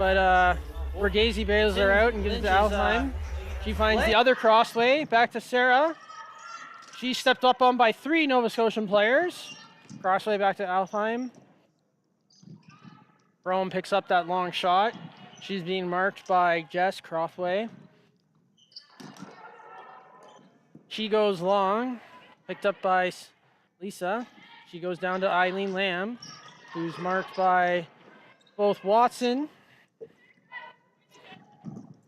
But Borghese bails her out and gives it to Altheim. She finds the other crossway, back to Sarah. She stepped up on by 3 Nova Scotian players. Crossway back to Altheim. Rome picks up that long shot. She's being marked by Jess Crossway. She goes long, picked up by Lisa. She goes down to Eileen Lamb, who's marked by both Watson.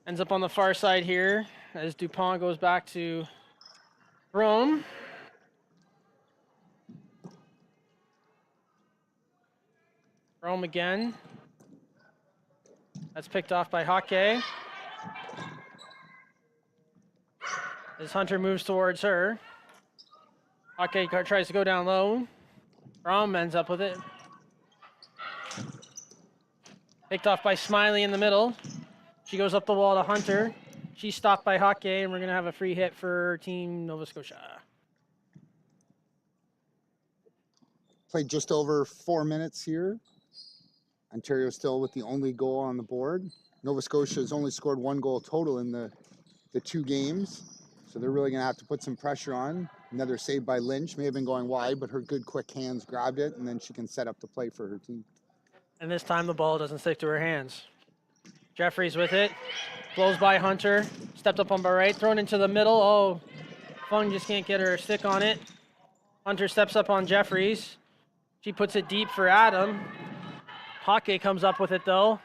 Ends up on the far side here as Dupont goes back to Rome. Rome again. That's picked off by Hockey. As Hunter moves towards her. Hockey tries to go down low. Rome ends up with it. Picked off by Smiley in the middle. She goes up the wall to Hunter. She's stopped by Hockey, and we're going to have a free hit for Team Nova Scotia. Played just over 4 minutes here. Ontario still with the only goal on the board. Nova Scotia has only scored 1 goal total in the 2 games. So they're really going to have to put some pressure on. Another save by Lynch. May have been going wide, but her good quick hands grabbed it, and then she can set up the play for her team. And this time the ball doesn't stick to her hands. Jeffries with it. Blows by Hunter. Stepped up on by right. Thrown into the middle. Oh, Fung just can't get her stick on it. Hunter steps up on Jeffries. She puts it deep for Adam. Hockey comes up with it though.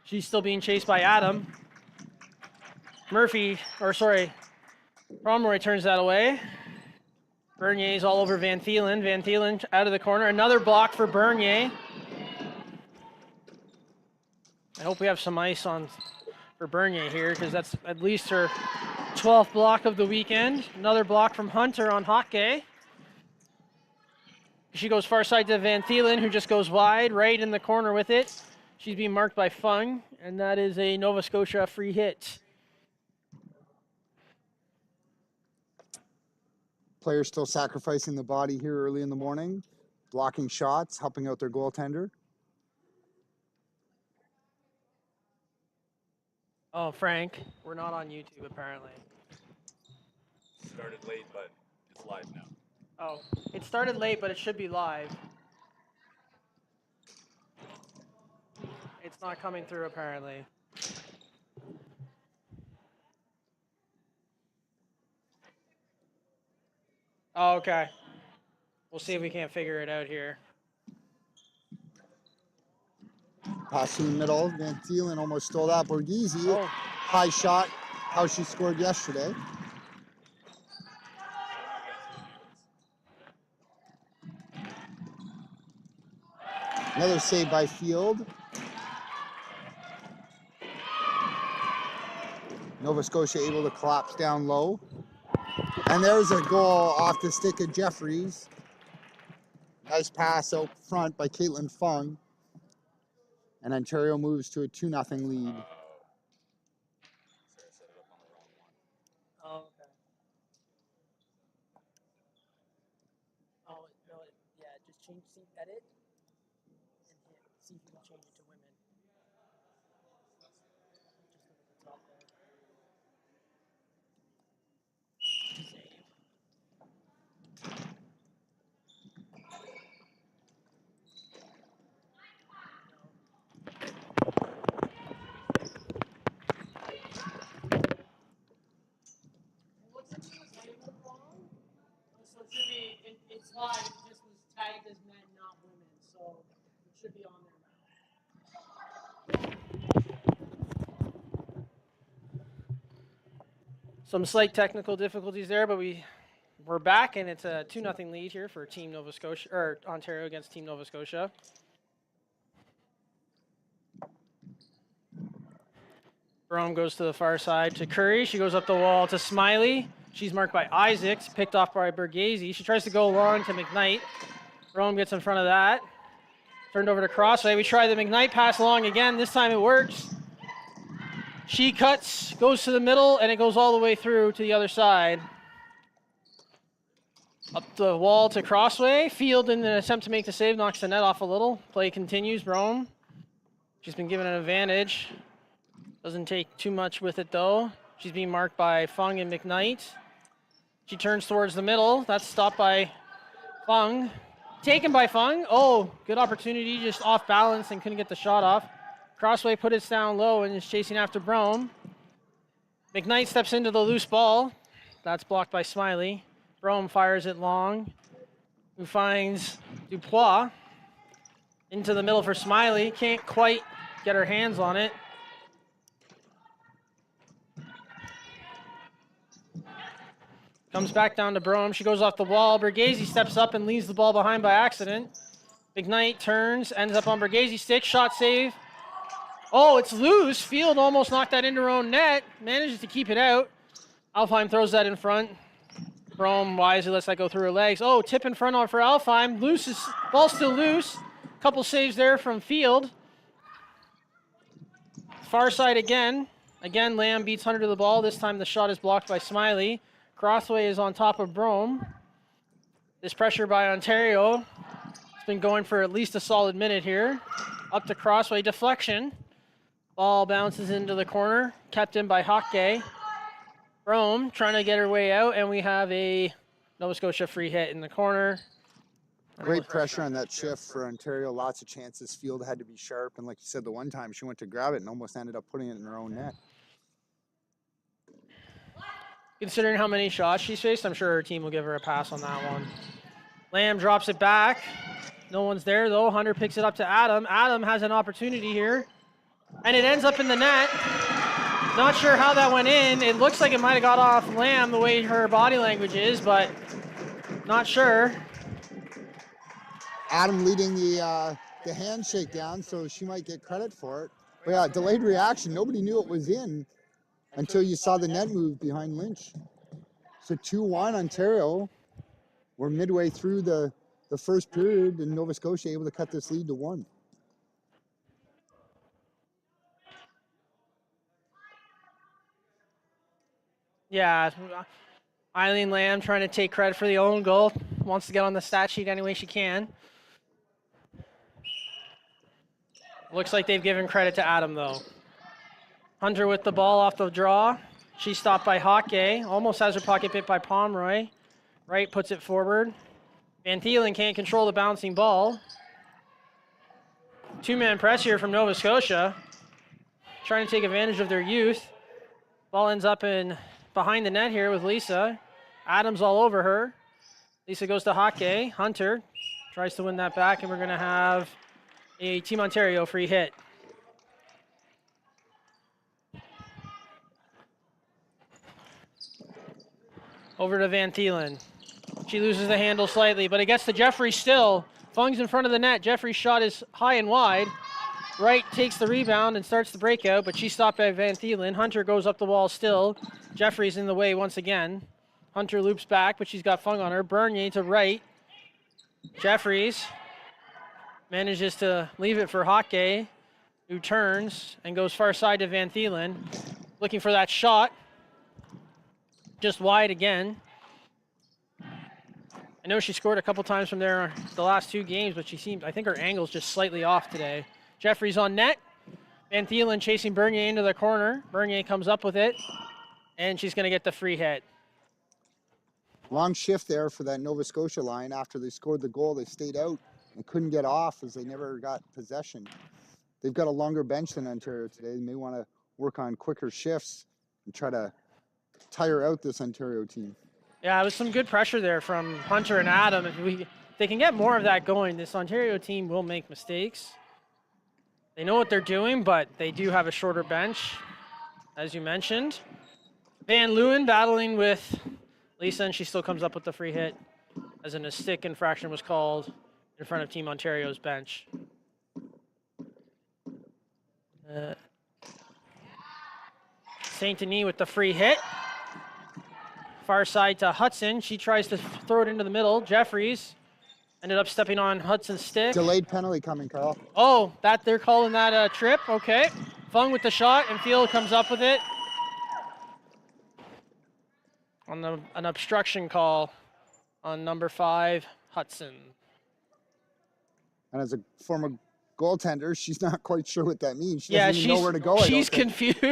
She's still being chased by Adam. Pomeroy turns that away. Bernier's all over Van Thielen. Van Thielen out of the corner. Another block for Bernier. I hope we have some ice on for Bernier here because that's at least her 12th block of the weekend. Another block from Hunter on Hockey. She goes far side to Van Thielen, who just goes wide, right in the corner with it. She's being marked by Fung, and that is a Nova Scotia free hit. Players still sacrificing the body here early in the morning, blocking shots, helping out their goaltender. Oh, Frank, we're not on YouTube apparently. Started late, but it's live now. Oh, it started late, but it should be live. It's not coming through apparently. Oh, okay. We'll see if we can't figure it out here. Passing the middle, Van Thielen almost stole that. Borghese, high shot, how she scored yesterday. Another save by Field. Nova Scotia able to collapse down low. And there's a goal off the stick of Jeffries. Nice pass out front by Caitlin Fung. And Ontario moves to a 2-0 lead. Oh, okay. Oh, no, yeah, just change, edit, and see if you can change it to women. Just look at the top there. Save. It's live, it just was tagged as men, not women, so it should be on there now. Some slight technical difficulties there, but we're back, and it's a 2-0 lead here for Team Nova Scotia, or Ontario against Team Nova Scotia. Rome goes to the far side to Curry. She goes up the wall to Smiley. She's marked by Isaacs, picked off by Borghese. She tries to go long to McKnight. Rome gets in front of that. Turned over to Crossway. We try the McKnight pass long again. This time it works. She cuts, goes to the middle, and it goes all the way through to the other side. Up the wall to Crossway. Field in an attempt to make the save, knocks the net off a little. Play continues, Rome. She's been given an advantage. Doesn't take too much with it though. She's being marked by Fung and McKnight. She turns towards the middle. That's stopped by Fung. Taken by Fung. Oh, good opportunity, just off balance and couldn't get the shot off. Crossway put it down low and is chasing after Brome. McKnight steps into the loose ball. That's blocked by Smiley. Brome fires it long. Who finds Dupois. Into the middle for Smiley. Can't quite get her hands on it. Comes back down to Brome. She goes off the wall. Borghese steps up and leaves the ball behind by accident. McKnight turns, ends up on Borghese stick. Shot save. Oh, it's loose. Field almost knocked that into her own net. Manages to keep it out. Alfheim throws that in front. Brome wisely lets that go through her legs. Oh, tip in front on for Alfheim. Loose is, ball's still loose. Couple saves there from Field. Far side again. Again, Lamb beats Hunter to the ball. This time the shot is blocked by Smiley. Crossway is on top of Brome. This pressure by Ontario. It's been going for at least a solid minute here. Up to Crossway, deflection. Ball bounces into the corner, kept in by Hockey. Brome trying to get her way out, and we have a Nova Scotia free hit in the corner. Great pressure on that shift for Ontario. Lots of chances. Field had to be sharp, and like you said, the one time she went to grab it and almost ended up putting it in her own net. Considering how many shots she's faced, I'm sure her team will give her a pass on that one. Lamb drops it back. No one's there, though. Hunter picks it up to Adam. Adam has an opportunity here, and it ends up in the net. Not sure how that went in. It looks like it might have got off Lamb the way her body language is, but not sure. Adam leading the handshake down, so she might get credit for it. But yeah, delayed reaction. Nobody knew it was in until you saw the net move behind Lynch. So 2-1 Ontario. We're midway through the first period, and Nova Scotia able to cut this lead to 1. Yeah, Eileen Lamb trying to take credit for the own goal. Wants to get on the stat sheet any way she can. Looks like they've given credit to Adam, though. Hunter with the ball off the draw. She's stopped by Hockey. Almost has her pocket bit by Pomeroy. Wright puts it forward. Van Thielen can't control the bouncing ball. Two-man press here from Nova Scotia. Trying to take advantage of their youth. Ball ends up in behind the net here with Lisa. Adams all over her. Lisa goes to Hockey. Hunter tries to win that back, and we're going to have a Team Ontario free hit. Over to Van Thielen. She loses the handle slightly, but it gets to Jeffrey still. Fung's in front of the net. Jeffrey's shot is high and wide. Wright takes the rebound and starts the breakout, but she's stopped by Van Thielen. Hunter goes up the wall still. Jeffrey's in the way once again. Hunter loops back, but she's got Fung on her. Bernier to Wright. Jeffries manages to leave it for Hockey, who turns and goes far side to Van Thielen. Looking for that shot. Just wide again. I know she scored a couple times from there the last 2 games, but I think her angle's just slightly off today. Jeffries on net. Van Thielen chasing Bernier into the corner. Bernier comes up with it, and she's going to get the free hit. Long shift there for that Nova Scotia line. After they scored the goal, they stayed out and couldn't get off as they never got possession. They've got a longer bench than Ontario today. They may want to work on quicker shifts and try to tire out this Ontario team. Yeah, it was some good pressure there from Hunter and Adam. If they can get more of that going, this Ontario team will make mistakes. They know what they're doing, but they do have a shorter bench, as you mentioned. Van Leeuwen battling with Lisa, and she still comes up with the free hit, as a stick infraction was called in front of Team Ontario's bench. St. Denis with the free hit. Far side to Hudson. She tries to throw it into the middle. Jeffries ended up stepping on Hudson's stick. Delayed penalty coming, Carl. Oh, they're calling that a trip. Okay. Fung with the shot, and Field comes up with it. On an obstruction call on number 5, Hudson. And as a former goaltender. She's not quite sure what that means. She Yeah, doesn't even know where to go. she's confused.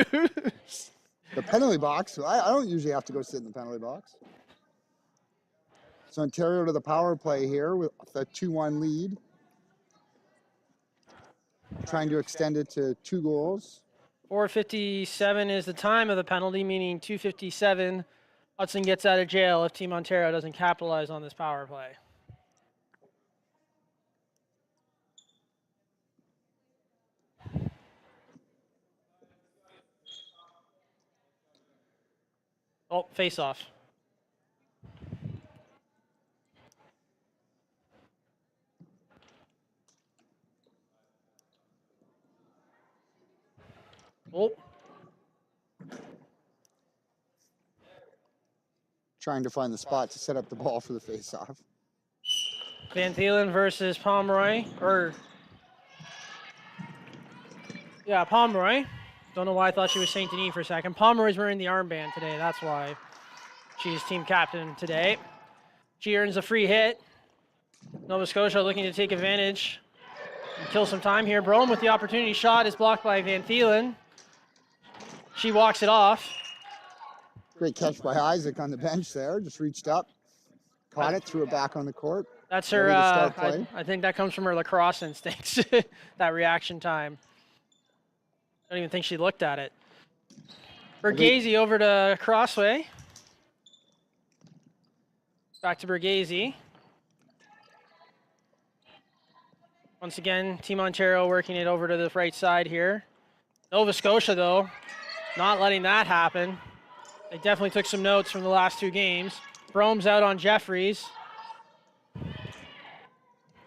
The penalty box. I don't usually have to go sit in the penalty box. So Ontario to the power play here with a 2-1 lead. Trying to extend it to 2 goals. 4:57 is the time of the penalty, meaning 2:57. Hudson gets out of jail if Team Ontario doesn't capitalize on this power play. Oh, face off. Oh. Trying to find the spot to set up the ball for the face-off. Van Thielen versus Pomeroy, Pomeroy. Don't know why I thought she was Saint Denis for a second. Pomeroy's wearing the armband today. That's why she's team captain today. She earns a free hit. Nova Scotia looking to take advantage and kill some time here. Brome with the opportunity shot is blocked by Van Thielen. She walks it off. Great catch by Isaac on the bench there. Just reached up, caught it, threw it back on the court. That's her, Ready to start play. I think that comes from her lacrosse instincts, that reaction time. I don't even think she looked at it. Berghese over to Crossway. Back to Berghese. Once again, Team Ontario working it over to the right side here. Nova Scotia, though, not letting that happen. They definitely took some notes from the last 2 games. Brome's out on Jeffries.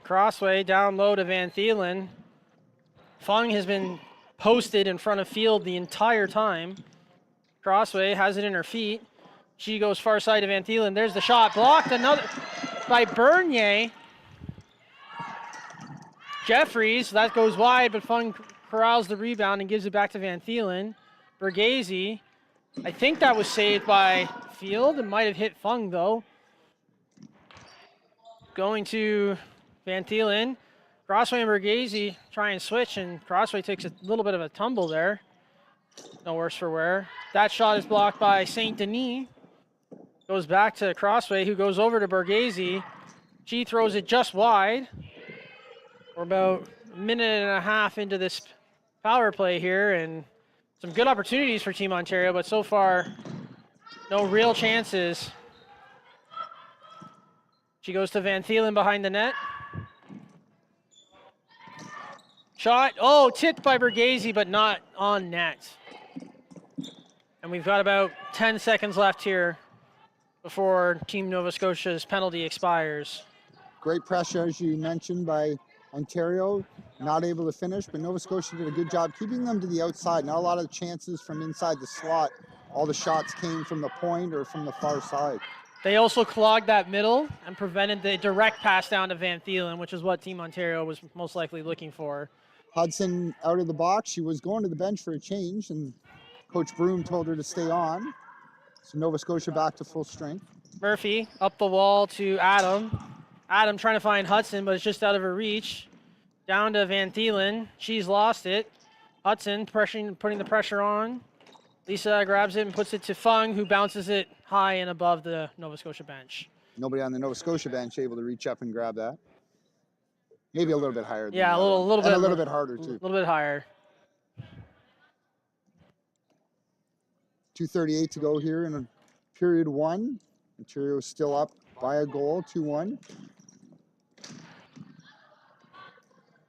Crossway down low to Van Thielen. Fung has been posted in front of field the entire time. Crossway has it in her feet. She goes far side to Van Thielen. There's the shot. Blocked another by Bernier. Jeffries, that goes wide, but Fung corrals the rebound and gives it back to Van Thielen. Berghese, I think that was saved by Field. It might have hit Fung, though. Going to Van Thielen. Crossway and Berghese try and switch, and Crossway takes a little bit of a tumble there. No worse for wear. That shot is blocked by Saint Denis. Goes back to Crossway, who goes over to Berghese. She throws it just wide. We're about a minute and a half into this power play here, and some good opportunities for Team Ontario, but so far, no real chances. She goes to Van Thielen behind the net. Shot, tipped by Berghese, but not on net. And we've got about 10 seconds left here before Team Nova Scotia's penalty expires. Great pressure, as you mentioned, by Ontario. Not able to finish, but Nova Scotia did a good job keeping them to the outside. Not a lot of chances from inside the slot. All the shots came from the point or from the far side. They also clogged that middle and prevented the direct pass down to Van Thielen, which is what Team Ontario was most likely looking for. Hudson out of the box. She was going to the bench for a change, and Coach Broom told her to stay on. So Nova Scotia back to full strength. Murphy up the wall to Adam. Adam trying to find Hudson, but it's just out of her reach. Down to Van Thielen. She's lost it. Hudson putting the pressure on. Lisa grabs it and puts it to Fung, who bounces it high and above the Nova Scotia bench. Nobody on the Nova Scotia bench able to reach up and grab that. Maybe a little bit higher. Yeah, a little bit harder too. A little bit higher. 2:38 to go here in period 1. Ontario still up by a goal, 2-1.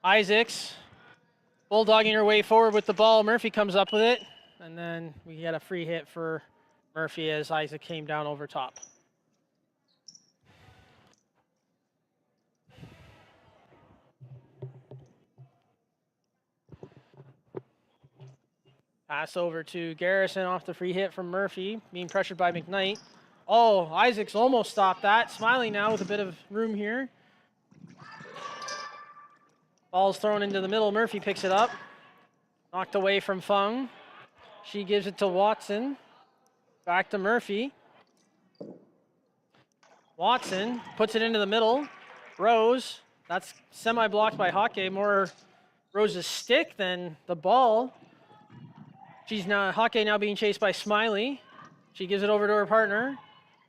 Isaacs bulldogging her way forward with the ball. Murphy comes up with it, and then we get a free hit for Murphy as Isaac came down over top. Pass over to Garrison off the free hit from Murphy, being pressured by McKnight. Oh, Isaacs almost stopped that. Smiley now with a bit of room here. Ball's thrown into the middle. Murphy picks it up. Knocked away from Fung. She gives it to Watson. Back to Murphy. Watson puts it into the middle. Rose. That's semi-blocked by Hockey. More Rose's stick, then the ball. Hockey now being chased by Smiley. She gives it over to her partner.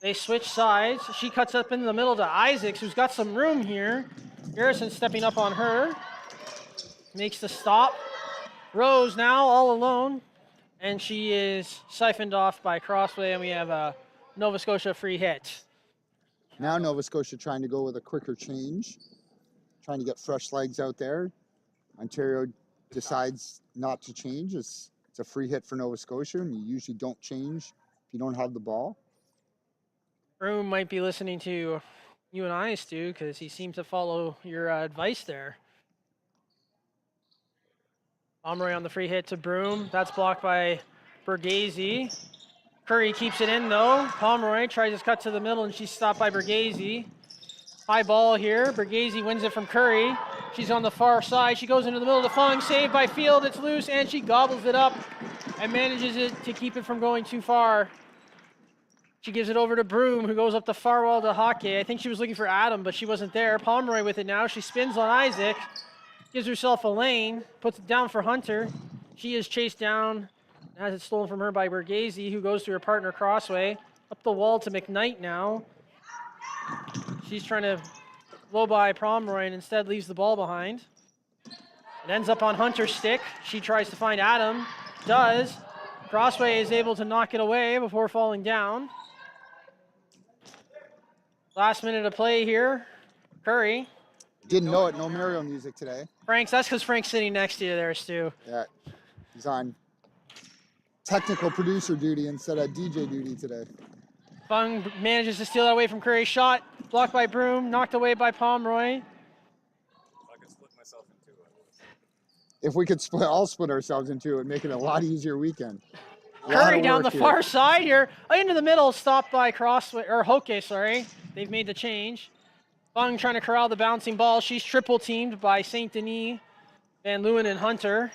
They switch sides. She cuts up in the middle to Isaacs, who's got some room here. Garrison stepping up on her. Makes the stop. Rose now all alone. And she is siphoned off by Crossway, and we have a Nova Scotia free hit. Now Nova Scotia trying to go with a quicker change, trying to get fresh legs out there. Ontario decides not to change. It's a free hit for Nova Scotia, and you usually don't change if you don't have the ball. Broom might be listening to you and I, Stu, because he seemed to follow your advice there. Pomeroy on the free hit to Broom. That's blocked by Bergese. Curry keeps it in, though. Pomeroy tries to cut to the middle, and she's stopped by Bergese. High ball here. Bergese wins it from Curry. She's on the far side. She goes into the middle of the Fung. Saved by Field. It's loose, and she gobbles it up and manages it to keep it from going too far. She gives it over to Broom, who goes up the far wall to Hockey. I think she was looking for Adam, but she wasn't there. Pomeroy with it now. She spins on Isaac. Gives herself a lane. Puts it down for Hunter. She is chased down. Has it stolen from her by Bergese, who goes to her partner Crossway. Up the wall to McKnight now. She's trying to blow by Pomeroy and instead leaves the ball behind. It ends up on Hunter's stick. She tries to find Adam. Does. Crossway is able to knock it away before falling down. Last minute of play here. Curry. Didn't know it, no Mario music today. That's because Frank's sitting next to you there, Stu. Yeah, he's on technical producer duty instead of DJ duty today. Fung manages to steal that away from Curry. Shot blocked by Broom, knocked away by Pomeroy. If I could split myself in two, I would. If we could all split ourselves in two, it would make it a lot easier weekend. Curry down the far side here. Into the middle, stopped by Crossway, or Hoke, sorry. They've made the change. Fung trying to corral the bouncing ball. She's triple teamed by St. Denis, Van Leeuwen, and Hunter.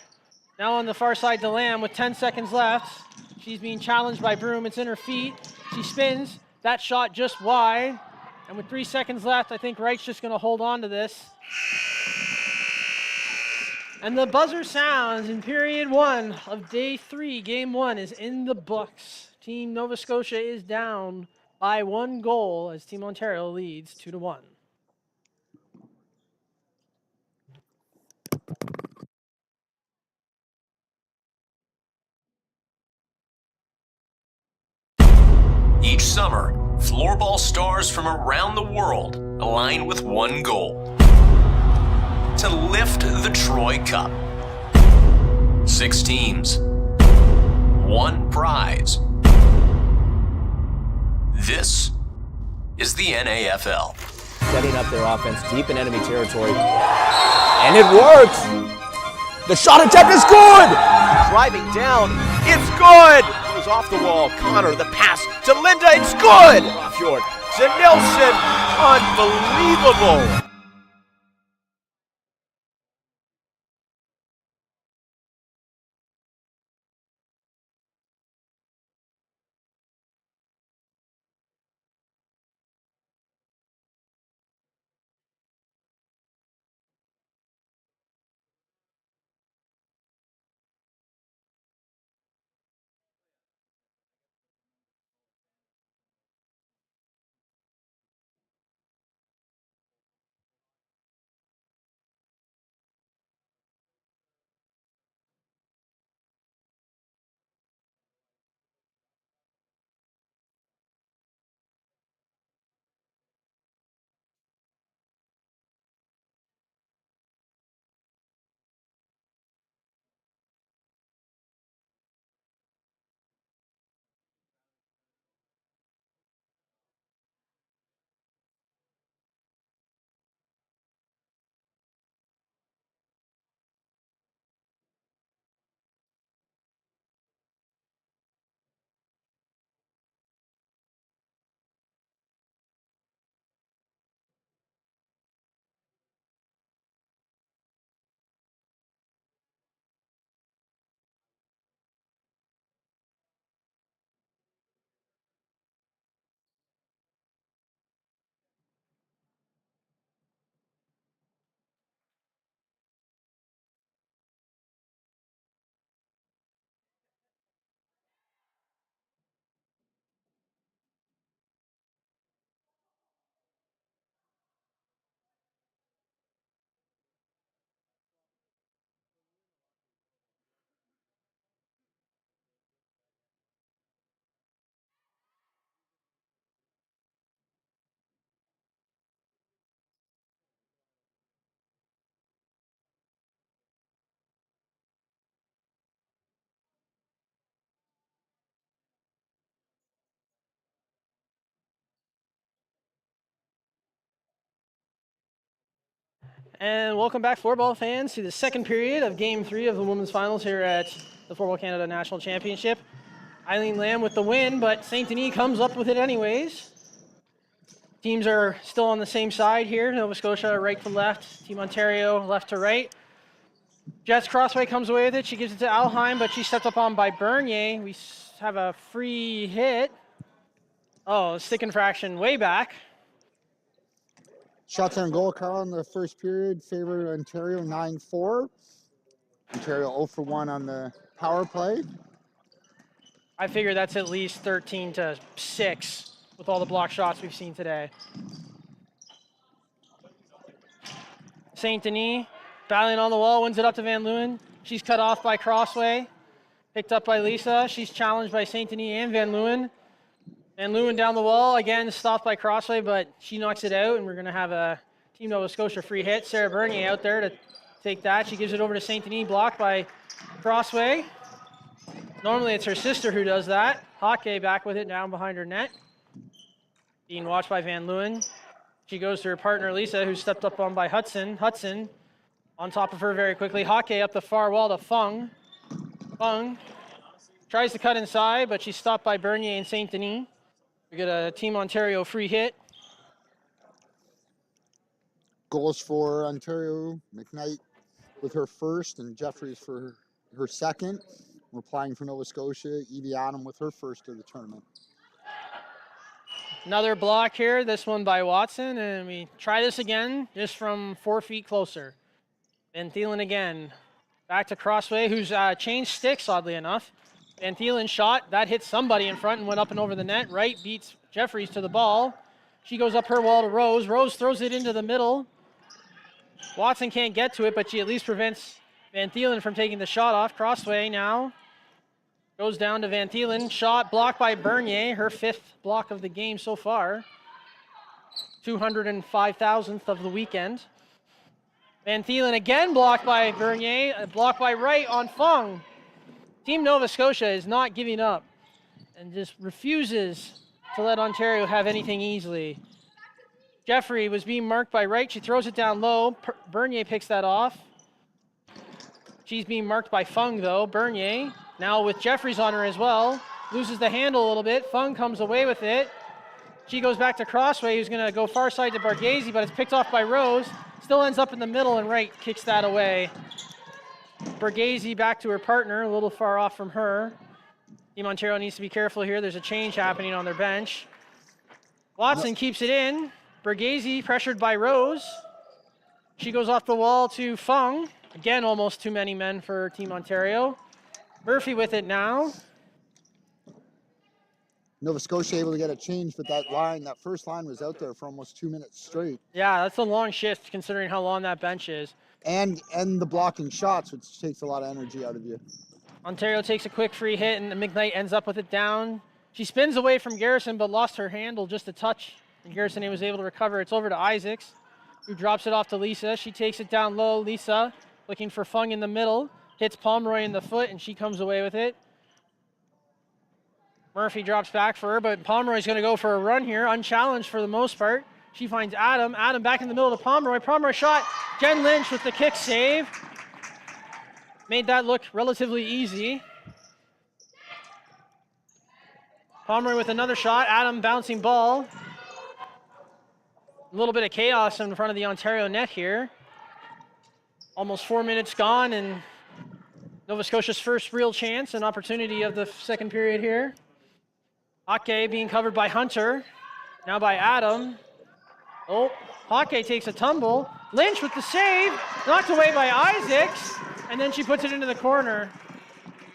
Now on the far side to Lamb with 10 seconds left. She's being challenged by Broom. It's in her feet. She spins. That shot just wide. And with 3 seconds left, I think Wright's just going to hold on to this. And the buzzer sounds in period 1 of day 3. Game 1 is in the books. Team Nova Scotia is down by 1 goal as Team Ontario leads 2-1. Each summer, floorball stars from around the world align with one goal: to lift the Troy Cup. 6 teams, 1 prize. This is the NAFL. Setting up their offense deep in enemy territory. And it works! The shot attempt is good! Driving down, it's good! Goes off the wall, Connor, the pass to Linda, it's good! Fjord to Nilsson, unbelievable! And welcome back, floorball fans, to the second period of Game 3 of the Women's Finals here at the Floorball Canada National Championship. Eileen Lamb with the win, but St. Denis comes up with it anyways. Teams are still on the same side here. Nova Scotia right to left, Team Ontario left to right. Jess Crossway comes away with it. She gives it to Alheim, but she's stepped up on by Bernier. We have a free hit. Oh, stick infraction way back. Shots on goal, Carl, in the first period favored Ontario 9-4. Ontario 0 for 1 on the power play. I figure that's at least 13-6 with all the block shots we've seen today. St. Denis battling on the wall, wins it up to Van Leeuwen. She's cut off by Crossway, picked up by Lisa. She's challenged by St. Denis and Van Leeuwen. Van Leeuwen down the wall, again stopped by Crossway, but she knocks it out, and we're gonna have a Team Nova Scotia free hit. Sarah Bernier out there to take that. She gives it over to St. Denis, blocked by Crossway. Normally it's her sister who does that. Hockey back with it down behind her net. Being watched by Van Leeuwen. She goes to her partner Lisa, who stepped up on by Hudson. Hudson on top of her very quickly. Hockey up the far wall to Fung. Fung tries to cut inside, but she's stopped by Bernier and St. Denis. We get a Team Ontario free hit. Goals for Ontario, McKnight with her first and Jeffries for her second. We're applying for Nova Scotia, Evie Adam with her first of the tournament. Another block here, this one by Watson, and we try this again, just from 4 feet closer. Van Thielen again, back to Crossway, who's changed sticks, oddly enough. Van Thielen shot, that hit somebody in front and went up and over the net. Wright beats Jeffries to the ball. She goes up her wall to Rose. Rose throws it into the middle. Watson can't get to it, but she at least prevents Van Thielen from taking the shot off. Crossway now goes down to Van Thielen. Shot blocked by Bernier, her 5th block of the game so far. 205,000th of the weekend. Van Thielen again blocked by Bernier, blocked by Wright on Fung. Team Nova Scotia is not giving up and just refuses to let Ontario have anything easily. Jeffrey was being marked by Wright. She throws it down low. Bernier picks that off. She's being marked by Fung, though. Bernier, now with Jeffries on her as well, loses the handle a little bit. Fung comes away with it. She goes back to Crossway, who's going to go far side to Borghese, but it's picked off by Rose. Still ends up in the middle, and Wright kicks that away. Borghese back to her partner, a little far off from her. Team Ontario needs to be careful here. There's a change happening on their bench. Watson keeps it in. Borghese pressured by Rose. She goes off the wall to Fung. Again, almost too many men for Team Ontario. Murphy with it now. Nova Scotia able to get a change, but that first line was out there for almost 2 minutes straight. Yeah, that's a long shift considering how long that bench is. And the blocking shots, which takes a lot of energy out of you. Ontario takes a quick free hit, and McKnight ends up with it down. She spins away from Garrison, but lost her handle just a touch. And Garrison was able to recover. It's over to Isaacs, who drops it off to Lisa. She takes it down low. Lisa looking for Fung in the middle. Hits Pomeroy in the foot, and she comes away with it. Murphy drops back for her, but Pomeroy's going to go for a run here, unchallenged for the most part. She finds Adam. Adam back in the middle to Pomeroy. Pomeroy shot. Jen Lynch with the kick save. Made that look relatively easy. Pomeroy with another shot. Adam bouncing ball. A little bit of chaos in front of the Ontario net here. Almost 4 minutes gone, and Nova Scotia's first real chance and opportunity of the second period here. Hockey being covered by Hunter. Now by Adam. Oh, Hockey takes a tumble. Lynch with the save. Knocked away by Isaacs. And then she puts it into the corner.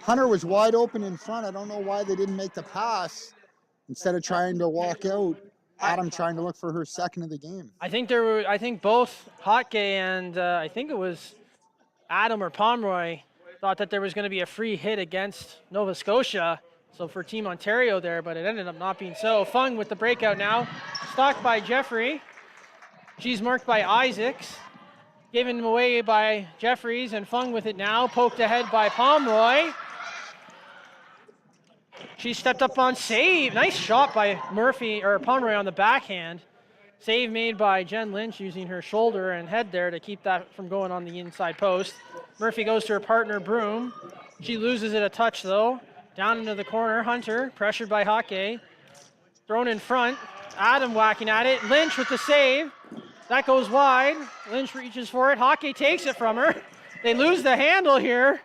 Hunter was wide open in front. I don't know why they didn't make the pass. Instead of trying to walk out, Adam trying to look for her second of the game. I think both Hockey and I think it was Adam or Pomeroy thought that there was going to be a free hit against Nova Scotia. So for Team Ontario there, but it ended up not being so. Fung with the breakout now. Stocked by Jeffrey. She's marked by Isaacs. Given away by Jeffries, and Fung with it now. Poked ahead by Pomeroy. She stepped up on save. Nice shot by Murphy, or Pomeroy on the backhand. Save made by Jen Lynch using her shoulder and head there to keep that from going on the inside post. Murphy goes to her partner, Broom. She loses it a touch, though. Down into the corner, Hunter, pressured by Hockey. Thrown in front. Adam whacking at it. Lynch with the save. That goes wide. Lynch reaches for it. Hockey takes it from her. They lose the handle here.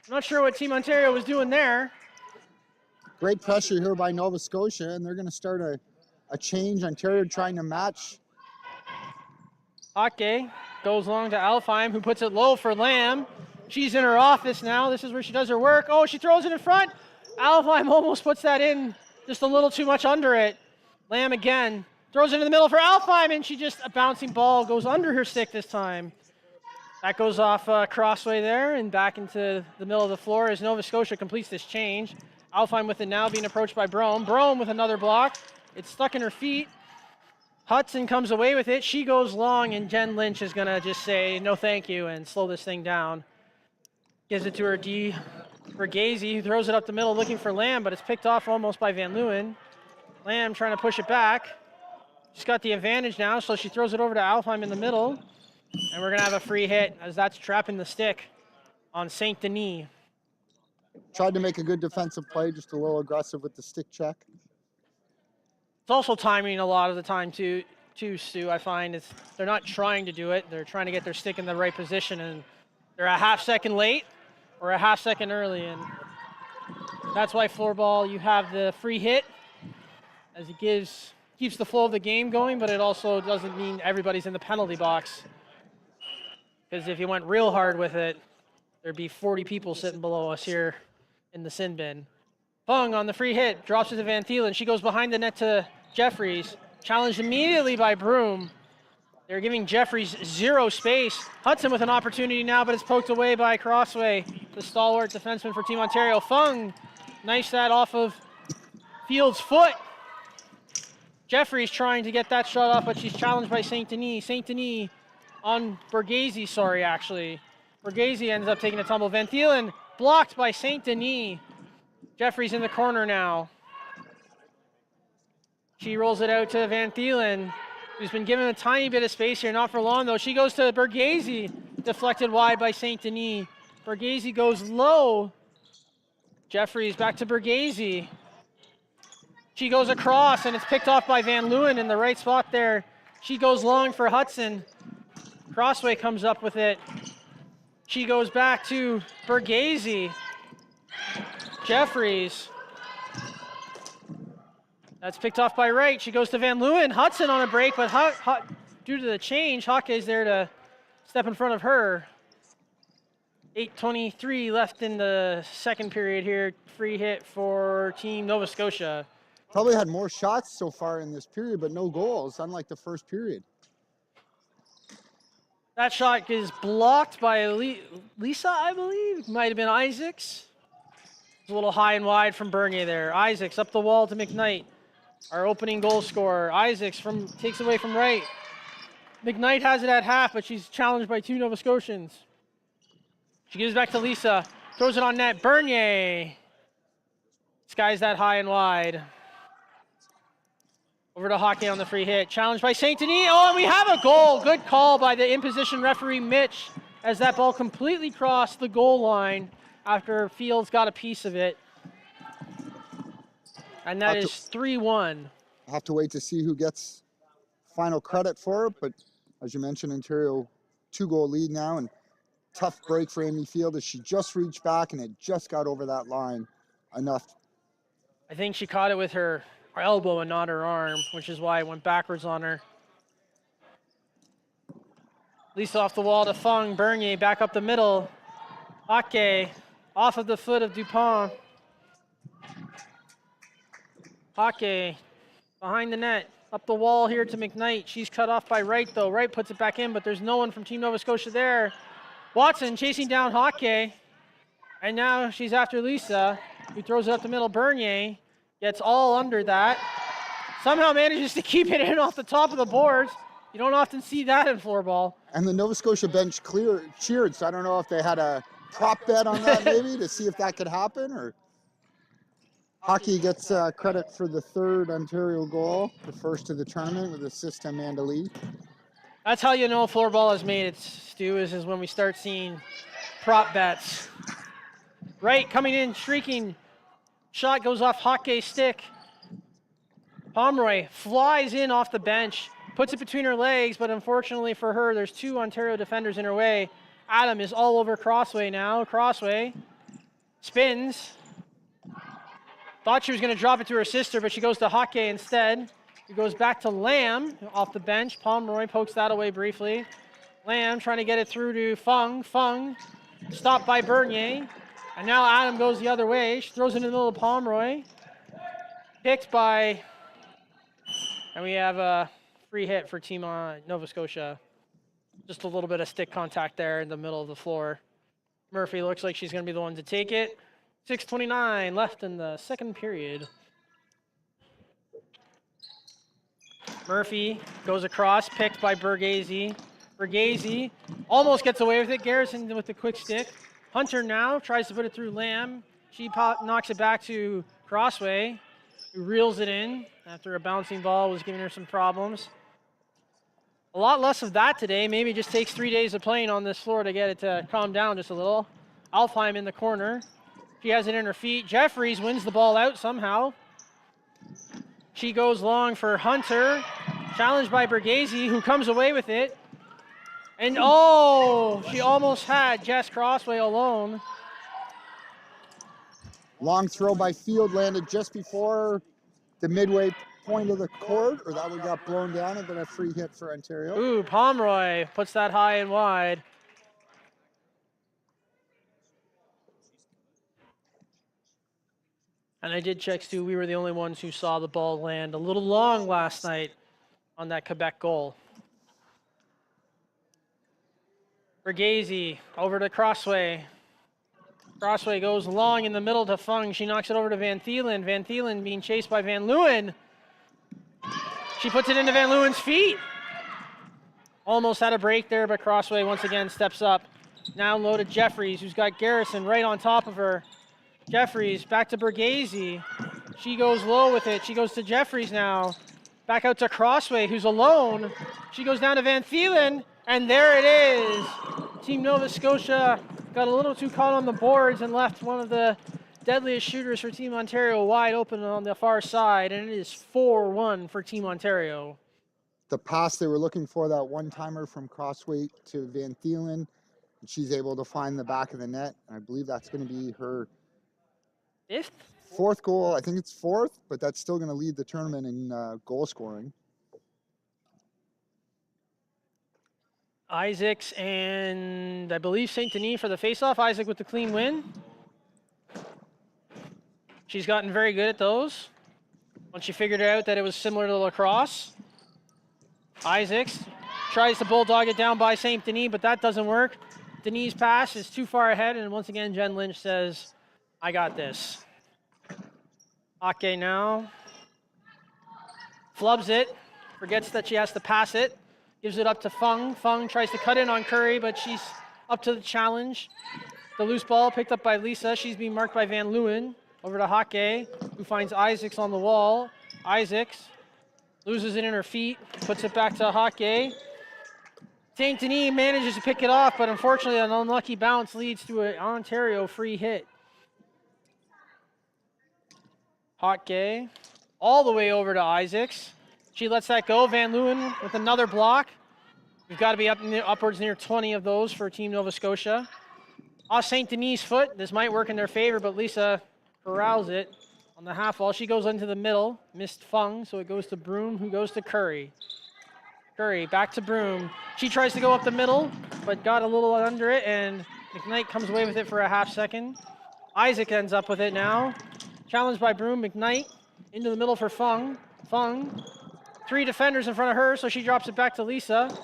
I'm not sure what Team Ontario was doing there. Great pressure here by Nova Scotia, and they're going to start a change. Ontario trying to match. Hockey goes long to Alfheim, who puts it low for Lamb. She's in her office now. This is where she does her work. Oh, she throws it in front. Alfheim almost puts that in just a little too much under it. Lamb again throws it in the middle for Alfheim, and she just, a bouncing ball goes under her stick this time. That goes off crossway there and back into the middle of the floor as Nova Scotia completes this change. Alfheim with it now, being approached by Brome. Brome with another block. It's stuck in her feet. Hudson comes away with it. She goes long, and Jen Lynch is going to just say no thank you and slow this thing down. Gives it to her D. Bergazi, who throws it up the middle looking for Lamb, but it's picked off almost by Van Leeuwen. Lamb trying to push it back. She's got the advantage now, so she throws it over to Alfheim in the middle. And we're going to have a free hit as that's trapping the stick on St. Denis. Tried to make a good defensive play, just a little aggressive with the stick check. It's also timing a lot of the time too, Stu. I find they're not trying to do it. They're trying to get their stick in the right position, and they're a half second late or a half second early. And that's why floorball, you have the free hit, as it keeps the flow of the game going, but it also doesn't mean everybody's in the penalty box. Because if you went real hard with it, there'd be 40 people sitting below us here in the sin bin. Fung on the free hit, drops it to Van Thielen. She goes behind the net to Jeffries. Challenged immediately by Broom. They're giving Jeffries zero space. Hudson with an opportunity now, but it's poked away by Crossway, the stalwart defenseman for Team Ontario. Fung, nice that off of Fields' foot. Jeffries trying to get that shot off, but she's challenged by St. Denis. St. Denis on Bergazi, actually. Bergazi ends up taking a tumble. Van Thielen blocked by St. Denis. Jeffries in the corner now. She rolls it out to Van Thielen, who's been given a tiny bit of space here, not for long though. She goes to Bergazi, deflected wide by St. Denis. Bergazi goes low. Jeffries back to Bergazi. She goes across, and it's picked off by Van Leeuwen in the right spot there. She goes long for Hudson. Crossway comes up with it. She goes back to Bergazi. Jeffries. That's picked off by Wright. She goes to Van Leeuwen. Hudson on a break, but due to the change, Hockey's there to step in front of her. 8:23 left in the second period here. Free hit for Team Nova Scotia. Probably had more shots so far in this period, but no goals, unlike the first period. That shot is blocked by Lisa, I believe. Might have been Isaacs. It's a little high and wide from Bernier there. Isaacs up the wall to McKnight, our opening goal scorer. Isaacs takes away from Wright. McKnight has it at half, but she's challenged by two Nova Scotians. She gives back to Lisa. Throws it on net. Bernier skies that high and wide. Over to Hockey on the free hit. Challenged by St. Denis. Oh, and we have a goal. Good call by the in-position referee, Mitch, as that ball completely crossed the goal line after Fields got a piece of it. And that is 3-1. I'll have to wait to see who gets final credit for it, but as you mentioned, Ontario 2-goal lead now, and tough break for Amy Field as she just reached back and it just got over that line enough. I think she caught it with her elbow and not her arm, which is why it went backwards on her. Lisa off the wall to Fung. Bernier back up the middle. Hockey off of the foot of Dupont. Hockey behind the net. Up the wall here to McKnight. She's cut off by Wright though. Wright puts it back in, but there's no one from Team Nova Scotia there. Watson chasing down Hockey. And now she's after Lisa, who throws it up the middle. Bernier gets all under that. Somehow manages to keep it in off the top of the boards. You don't often see that in floorball. And the Nova Scotia bench cheered, so I don't know if they had a prop bet on that maybe to see if that could happen, or. Hockey gets credit for the third Ontario goal, the first of the tournament with assist to Amanda Lee. That's how you know floorball has made its, Stu, is when we start seeing prop bets. Right, coming in, shrieking. Shot goes off Hockey's stick. Pomeroy flies in off the bench, puts it between her legs, but unfortunately for her, there's 2 Ontario defenders in her way. Adam is all over Crossway now. Crossway spins. Thought she was going to drop it to her sister, but she goes to Hockey instead. It goes back to Lamb off the bench. Pomeroy pokes that away briefly. Lamb trying to get it through to Fung. Fung stopped by Bernier. And now Adam goes the other way. She throws it in the middle of Pomeroy. Picked by, and we have a free hit for Team Nova Scotia. Just a little bit of stick contact there in the middle of the floor. Murphy looks like she's going to be the one to take it. 6:29 left in the second period. Murphy goes across, picked by Bergese. Bergese almost gets away with it. Garrison with the quick stick. Hunter now tries to put it through Lamb. She knocks it back to Crossway, who reels it in after a bouncing ball was giving her some problems. A lot less of that today. Maybe it just takes 3 days of playing on this floor to get it to calm down just a little. Alfheim in the corner. She has it in her feet. Jeffries wins the ball out somehow. She goes long for Hunter. Challenged by Bergese, who comes away with it. And oh, she almost had Jess Crossway alone. Long throw by Field landed just before the midway point of the court, or that one got blown down and then a free hit for Ontario. Ooh, Pomeroy puts that high and wide. And I did check, Stu, we were the only ones who saw the ball land a little long last night on that Quebec goal. Bergese over to Crossway. Crossway goes long in the middle to Fung. She knocks it over to Van Thielen. Van Thielen being chased by Van Leeuwen. She puts it into Van Leeuwen's feet. Almost had a break there, but Crossway once again steps up. Now low to Jeffries, who's got Garrison right on top of her. Jeffries back to Bergese. She goes low with it. She goes to Jeffries now. Back out to Crossway, who's alone. She goes down to Van Thielen, and there it is. Team Nova Scotia got a little too caught on the boards and left one of the deadliest shooters for Team Ontario wide open on the far side, and it is 4-1 for Team Ontario. The pass they were looking for, that one-timer from Crossway to Van Thielen, and she's able to find the back of the net. And I believe that's going to be her 5th? 4th goal. I think it's 4th, but that's still going to lead the tournament in goal scoring. Isaacs and I believe St. Denis for the faceoff. Isaac with the clean win. She's gotten very good at those. Once she figured out that it was similar to lacrosse. Isaacs tries to bulldog it down by St. Denis, but that doesn't work. Denis' pass is too far ahead, and once again, Jen Lynch says, I got this. Ake now. Flubs it. Forgets that she has to pass it. Gives it up to Fung. Fung tries to cut in on Curry, but she's up to the challenge. The loose ball picked up by Lisa. She's being marked by Van Leeuwen. Over to Hake, who finds Isaacs on the wall. Isaacs loses it in her feet. Puts it back to Hake. St. Denis manages to pick it off, but unfortunately an unlucky bounce leads to an Ontario free hit. Hake all the way over to Isaacs. She lets that go. Van Leeuwen with another block. We've got to be upwards near 20 of those for Team Nova Scotia. Off St. Denis' foot. This might work in their favor, but Lisa corrals it on the half wall. She goes into the middle. Missed Fung, so it goes to Broom, who goes to Curry. Curry back to Broom. She tries to go up the middle, but got a little under it, and McKnight comes away with it for a half second. Isaac ends up with it now. Challenged by Broom. McKnight into the middle for Fung. Fung. 3 defenders in front of her, so she drops it back to Lisa.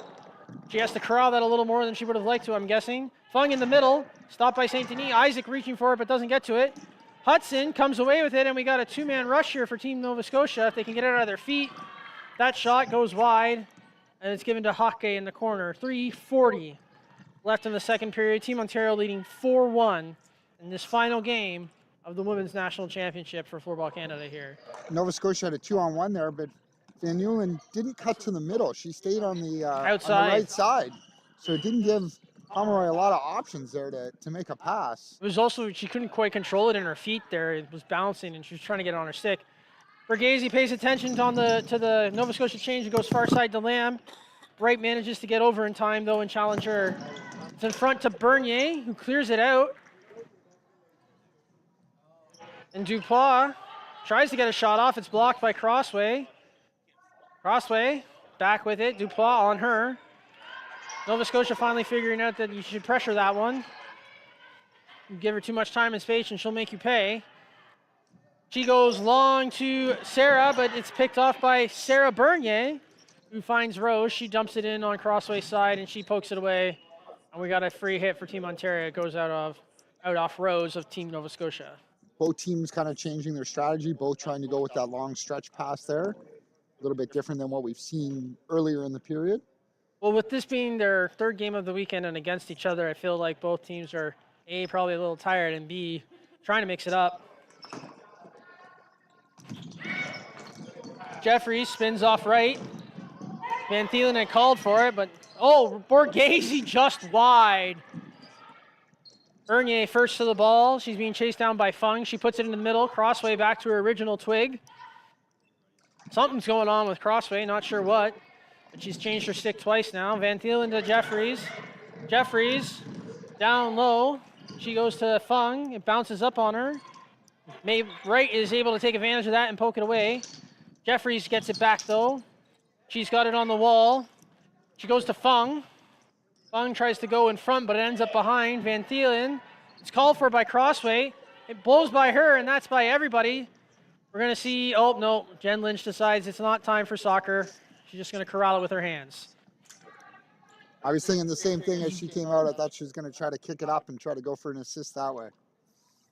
She has to corral that a little more than she would have liked to, I'm guessing. Fung in the middle, stopped by St. Denis. Isaac reaching for it, but doesn't get to it. Hudson comes away with it, and we got a 2-man rush here for Team Nova Scotia. If they can get it out of their feet, that shot goes wide, and it's given to Hake in the corner. 3:40 left in the second period. Team Ontario leading 4-1 in this final game of the Women's National Championship for Floorball Canada here. Nova Scotia had a 2-on-1 there, but Van Nieuwen didn't cut to the middle. She stayed on the Outside. on the right side. So it didn't give Pomeroy a lot of options there to make a pass. It was also, she couldn't quite control it in her feet there. It was bouncing and she was trying to get it on her stick. Borghese pays attention to the Nova Scotia change and goes far side to Lamb. Bright manages to get over in time though and challenge her. It's in front to Bernier, who clears it out. And Dupois tries to get a shot off. It's blocked by Crossway. Crossway back with it. Dupois on her. Nova Scotia finally figuring out that you should pressure that one. You give her too much time and space and she'll make you pay. She goes long to Sarah, but it's picked off by Sarah Bernier, who finds Rose. She dumps it in on Crossway's side and she pokes it away. And we got a free hit for Team Ontario. It goes out off Rose of Team Nova Scotia. Both teams kind of changing their strategy, both trying to go with that long stretch pass there. A little bit different than what we've seen earlier in the period. Well, with this being their third game of the weekend and against each other, I feel like both teams are, A, probably a little tired, and B, trying to mix it up. Jeffries spins off right. Van Thielen had called for it, but, oh, Borghese just wide. Bernier first to the ball. She's being chased down by Fung. She puts it in the middle. Crossway back to her original twig. Something's going on with Crossway, not sure what. But she's changed her stick twice now. Van Thielen to Jeffries. Jeffries down low. She goes to Fung. It bounces up on her. Wright is able to take advantage of that and poke it away. Jeffries gets it back though. She's got it on the wall. She goes to Fung. Fung tries to go in front, but it ends up behind. Van Thielen. It's called for by Crossway. It blows by her, and that's by everybody. We're going to see, oh, no. Jen Lynch decides it's not time for soccer. She's just going to corral it with her hands. I was thinking the same thing as she came out. I thought she was going to try to kick it up and try to go for an assist that way.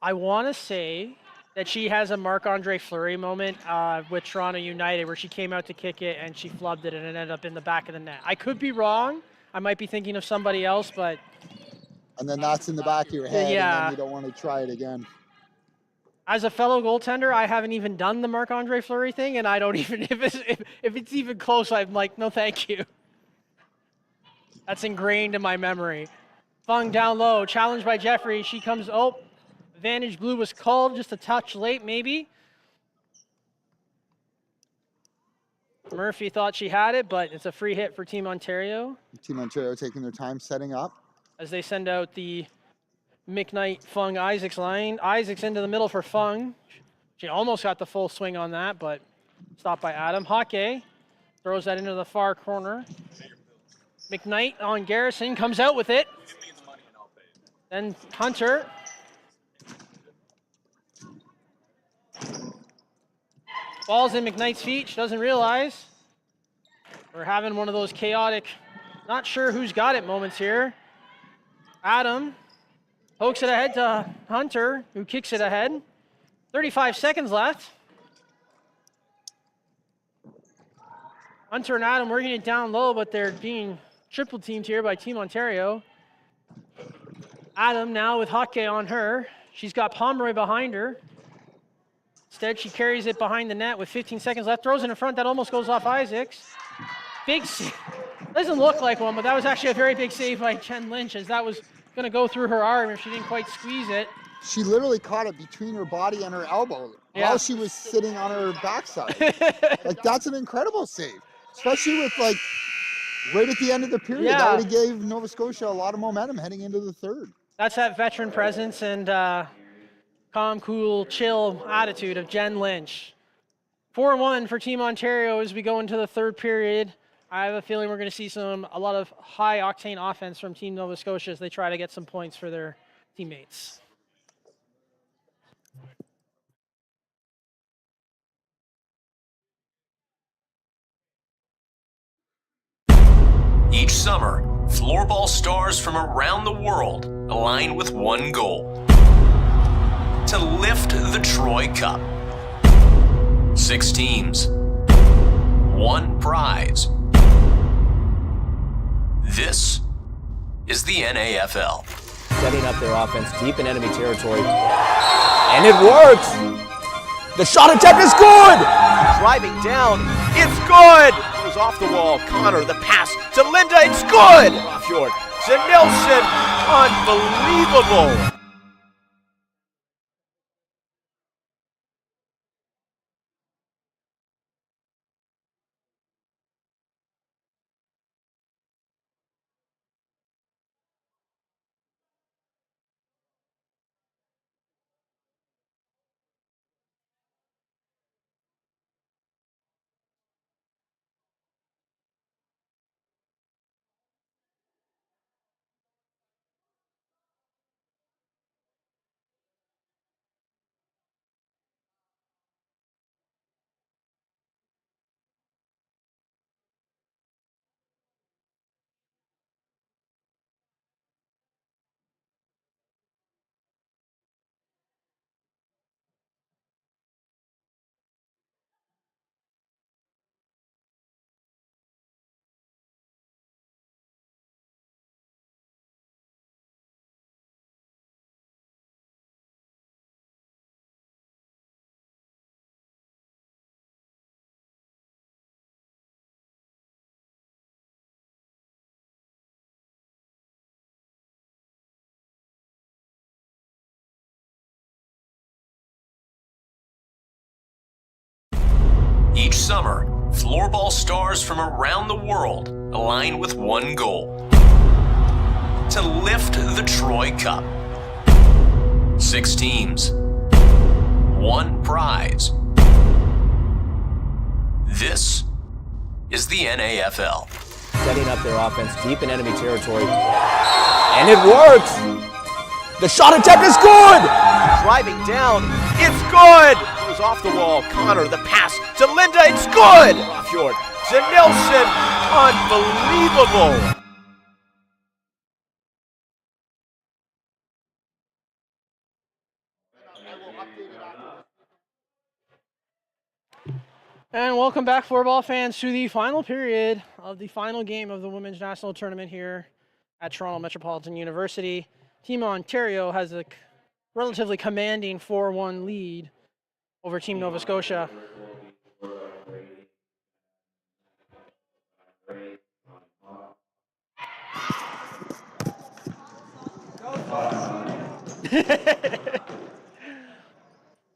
I want to say that she has a Marc-Andre Fleury moment with Toronto United where she came out to kick it and she flubbed it and it ended up in the back of the net. I could be wrong. I might be thinking of somebody else, but... And then that's in the back of your head, Yeah. And then you don't want to try it again. As a fellow goaltender, I haven't even done the Marc-Andre Fleury thing, and I don't even, if it's even close, I'm like, no thank you. That's ingrained in my memory. Fung down low, challenged by Jeffrey. She comes, oh, advantage blue was called, just a touch late maybe. Murphy thought she had it, but it's a free hit for Team Ontario. Team Ontario taking their time setting up. As they send out the McKnight, Fung, Isaacs line. Isaacs into the middle for Fung. She almost got the full swing on that, but stopped by Adam. Hockey throws that into the far corner. McKnight on Garrison, comes out with it. Then Hunter. Ball's in McKnight's feet. She doesn't realize. We're having one of those chaotic, not sure who's got it moments here. Adam pokes it ahead to Hunter, who kicks it ahead. 35 seconds left. Hunter and Adam working it down low, but they're being triple teamed here by Team Ontario. Adam now with Hockey on her. She's got Pomeroy behind her. Instead, she carries it behind the net with 15 seconds left. Throws it in front. That almost goes off Isaacs. Big save. Doesn't look like one, but that was actually a very big save by Jen Lynch, as that was going to go through her arm if she didn't quite squeeze it. She literally caught it between her body and her elbow while she was sitting on her backside. Like, that's an incredible save, especially with, like, right at the end of the period. Yeah. That would have gave Nova Scotia a lot of momentum heading into the third. That's that veteran presence and calm, cool, chill attitude of Jen Lynch. 4-1 for Team Ontario as we go into the third period. I have a feeling we're going to see a lot of high-octane offense from Team Nova Scotia as they try to get some points for their teammates. Each summer, floorball stars from around the world align with one goal: to lift the Troy Cup. 6 teams, 1 prize. This is the NAFL. Setting up their offense deep in enemy territory. And it works. The shot attempt is good. Driving down. It's good. It was off the wall. Connor, the pass to Linda. It's good. Fjord to Nilsson. Unbelievable. Each summer, floorball stars from around the world align with one goal: to lift the Troy Cup. 6 teams, 1 prize. This is the NAFL. Setting up their offense deep in enemy territory. And it works. The shot attempt is good. Driving down. It's good. It was off the wall. Connor, the pass to Linda. It's good. Fjord to Nilsson. Unbelievable. And welcome back, floorball fans, to the final period of the final game of the Women's National Tournament here at Toronto Metropolitan University. Team Ontario has a relatively commanding 4-1 lead over Team Nova Scotia.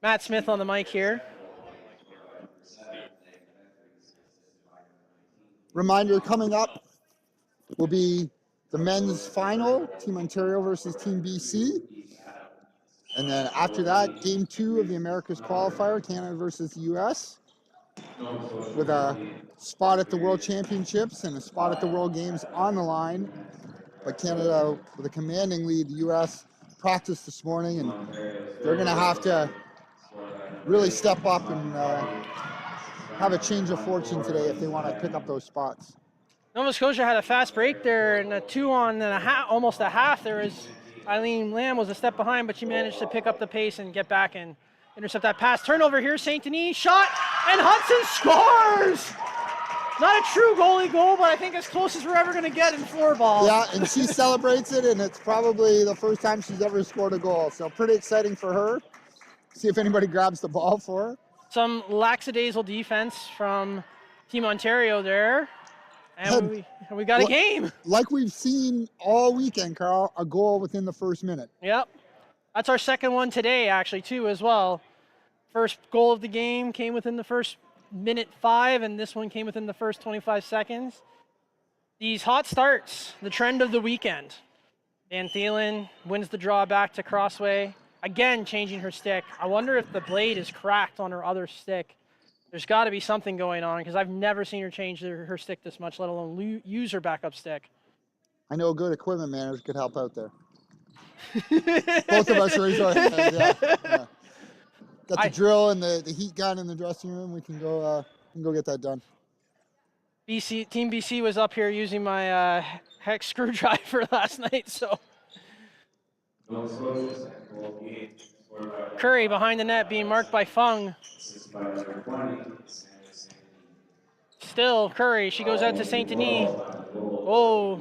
Matt Smith on the mic here. Reminder, coming up will be the men's final, Team Ontario versus Team BC. And then after that, game 2 of the Americas qualifier, Canada versus the US, with a spot at the World Championships and a spot at the World Games on the line. But Canada, with a commanding lead, the US practiced this morning, and they're going to have to really step up and have a change of fortune today if they want to pick up those spots. Nova Scotia had a fast break there, and a 2-on-1/2, almost a half. There was Eileen Lamb was a step behind, but she managed to pick up the pace and get back and intercept that pass. Turnover here, St. Denis, shot, and Hudson scores! Not a true goalie goal, but I think as close as we're ever going to get in floorball. Yeah, and she celebrates it, and it's probably the first time she's ever scored a goal. So pretty exciting for her. See if anybody grabs the ball for her. Some lackadaisical defense from Team Ontario there. And we got a game. Like we've seen all weekend, Carl, a goal within the first minute. Yep. That's our second one today, actually, too, as well. First goal of the game came within the first minute 5, and this one came within the first 25 seconds. These hot starts, the trend of the weekend. Van Thielen wins the draw back to Crossway. Again, changing her stick. I wonder if the blade is cracked on her other stick. There's got to be something going on, because I've never seen her change her stick this much, let alone use her backup stick. I know a good equipment manager could help out there. Both of us are yeah. Got the drill and the heat gun in the dressing room. We can go get that done. Team BC was up here using my hex screwdriver last night, so. Curry behind the net being marked by Fung. Still Curry, she goes out to St. Denis. Oh,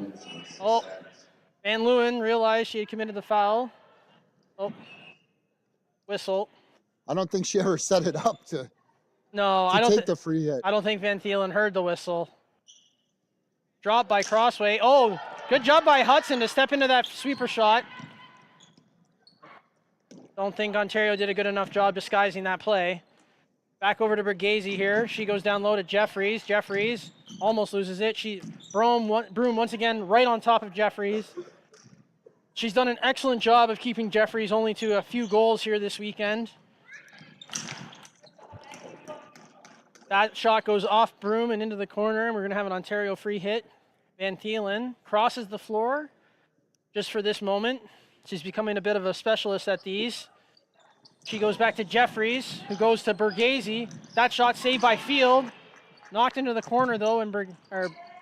Van Leeuwen realized she had committed the foul. Oh, Whistle. I don't think she ever set it up to No, I don't take the free hit. I don't think Van Thielen heard the whistle. Drop by Crossway. Oh, good job by Hudson to step into that sweeper shot. Don't think Ontario did a good enough job disguising that play. Back over to Borghese here. She goes down low to Jeffries. Jeffries almost loses it. Broom once again right on top of Jeffries. She's done an excellent job of keeping Jeffries only to a few goals here this weekend. That shot goes off Broom and into the corner, and we're going to have an Ontario free hit. Van Thielen crosses the floor just for this moment. She's becoming a bit of a specialist at these. She goes back to Jeffries, who goes to Borghese. That shot saved by Field. Knocked into the corner, though, and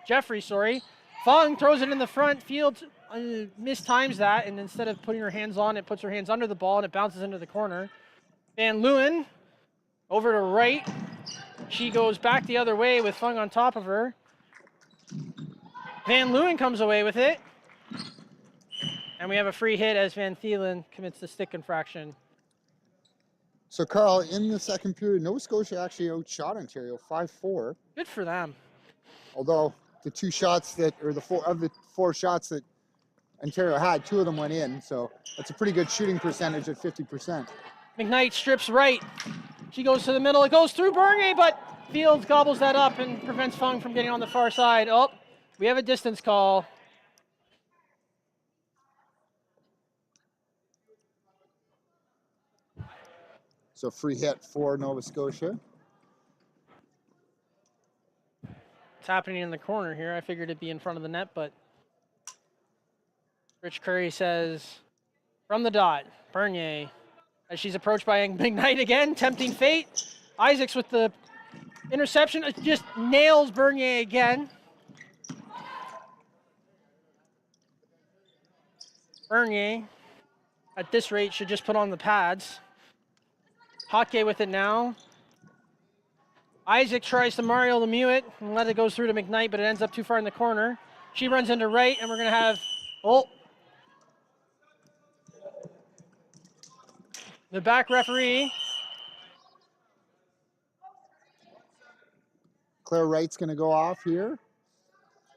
Jeffries, sorry. Fung throws it in the front. Field mistimes that, and instead of putting her hands on it, puts her hands under the ball, and it bounces into the corner. Van Leeuwen over to right. She goes back the other way with Fung on top of her. Van Leeuwen comes away with it. And we have a free hit as Van Thielen commits the stick infraction. So, Carl, in the second period, Nova Scotia actually outshot Ontario 5-4. Good for them. Although the two shots that, or the four shots that Ontario had, two of them went in. So that's a pretty good shooting percentage at 50%. McKnight strips right. She goes to the middle. It goes through Bernier, but Fields gobbles that up and prevents Fung from getting on the far side. Oh, we have a distance call. So free hit for Nova Scotia. It's happening in the corner here. I figured it'd be in front of the net, but Rich Curry says from the dot, Bernier. As she's approached by McKnight again, tempting fate. Isaacs with the interception, just nails Bernier again. Bernier, at this rate, should just put on the pads. Hockey with it now. Isaac tries to Mario Lemieux it and let it go through to McKnight, but it ends up too far in the corner. She runs into right, and we're going to have, the back referee. Claire Wright's going to go off here.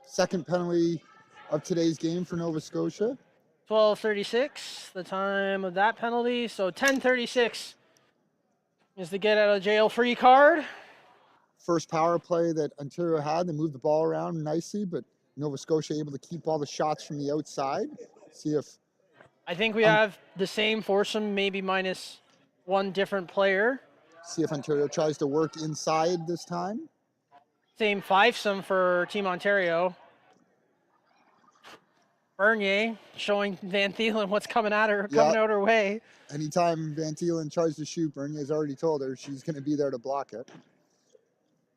Second penalty of today's game for Nova Scotia. 12:36, the time of that penalty. So 10:36 is the get out of jail free card. First power play that Ontario had. They moved the ball around nicely, but Nova Scotia able to keep all the shots from the outside. See if I think we have the same foursome, maybe minus one different player. see if Ontario tries to work inside this time. Same fivesome for Team Ontario. Bernier showing Van Thielen what's coming at her, coming out her way. Anytime Van Thielen tries to shoot, Bernier's already told her she's going to be there to block it.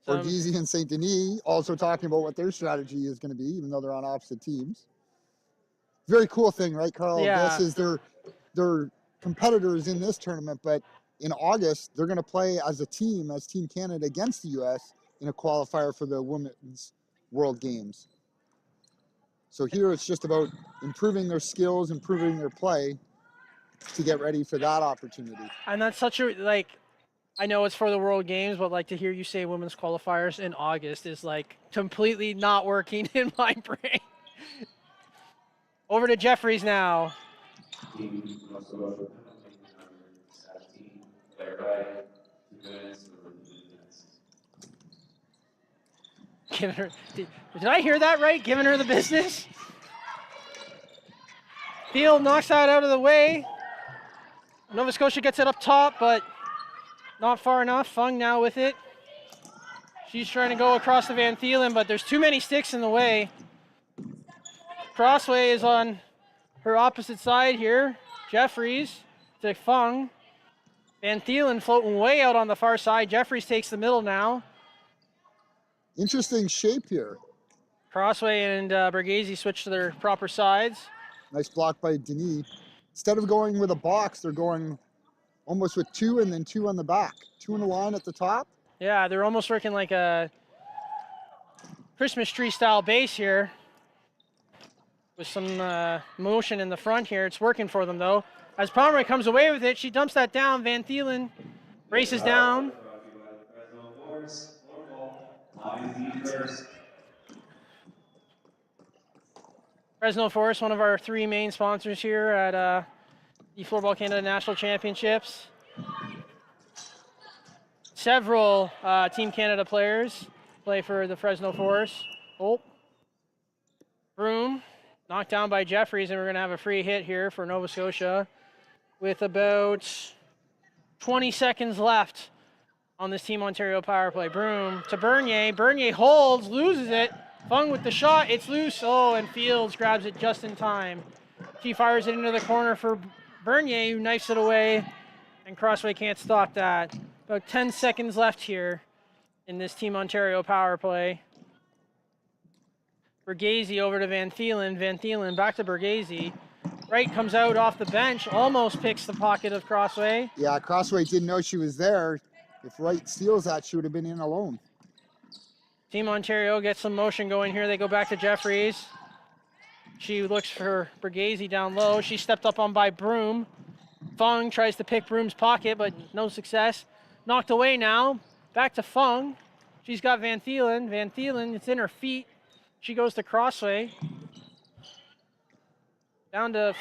Borghese and St. Denis also talking about what their strategy is going to be, even though they're on opposite teams. Very cool thing, right, Carl? Yeah. This is their competitors in this tournament, but in August, they're going to play as a team, as Team Canada against the U.S. in a qualifier for the Women's World Games. So here it's just about improving their skills, improving their play to get ready for that opportunity. And that's such a, like, I know it's for the World Games, but like to hear you say women's qualifiers in August is like completely not working in my brain. Over to Jeffries now. Giving her, did I hear that right? Giving her the business? Field knocks that out of the way. Nova Scotia gets it up top, but not far enough. Fung now with it. She's trying to go across the Van Thielen, but there's too many sticks in the way. Crossway is on her opposite side here. Jeffries to Fung. Van Thielen floating way out on the far side. Jeffries takes the middle now. Interesting shape here. Crossway and Borghese switch to their proper sides. Nice block by Denis. Instead of going with a box, they're going almost with two and then two on the back. Two in the line at the top. Yeah, they're almost working like a Christmas tree style base here with some motion in the front here. It's working for them though. As Pomeroy comes away with it, she dumps that down. Van Thielen races down. Fresno Forest, one of our 3 main sponsors here at the Floorball Canada National Championships. Several Team Canada players play for the Fresno Forest. Oh, Broom knocked down by Jeffries, and we're going to have a free hit here for Nova Scotia with about 20 seconds left on this Team Ontario power play. Broom to Bernier. Bernier holds, loses it. Fung with the shot. It's loose. Oh, and Fields grabs it just in time. She fires it into the corner for Bernier, who knifes it away, and Crossway can't stop that. About 10 seconds left here in this Team Ontario power play. Bergese over to Van Thielen. Van Thielen back to Bergese. Wright comes out off the bench, almost picks the pocket of Crossway. Yeah, Crossway didn't know she was there. If Wright steals that, she would have been in alone. Team Ontario gets some motion going here. They go back to Jeffries. She looks for Bergese down low. She stepped up on by Broom. Fung tries to pick Broom's pocket, but no success. Knocked away now. Back to Fung. She's got Van Thielen. Van Thielen, it's in her feet. She goes to Crossway. Down to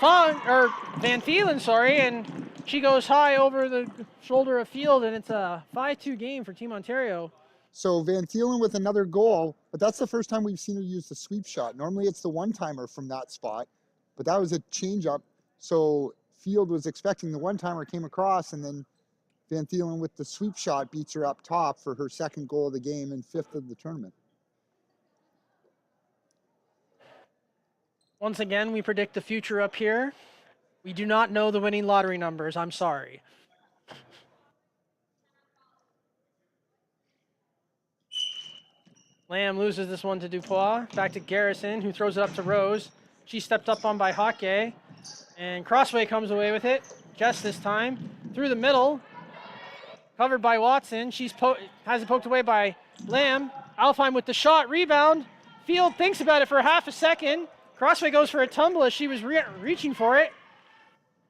Van Thielen, sorry, and she goes high over the shoulder of Field, and it's a 5-2 game for Team Ontario. So Van Thielen with another goal, but that's the first time we've seen her use the sweep shot. Normally it's the one-timer from that spot, but that was a change-up. So Field was expecting the one-timer, came across, and then Van Thielen with the sweep shot beats her up top for her 2nd goal of the game and 5th of the tournament. Once again, we predict the future up here. We do not know the winning lottery numbers. I'm sorry. Lamb loses this one to Dupois. Back to Garrison, who throws it up to Rose. She stepped up on by Hockey. And Crossway comes away with it. Just this time. Through the middle. Covered by Watson. Has it poked away by Lamb. Alfheim with the shot. Rebound. Field thinks about it for half a second. Crossway goes for a tumble as she was reaching for it.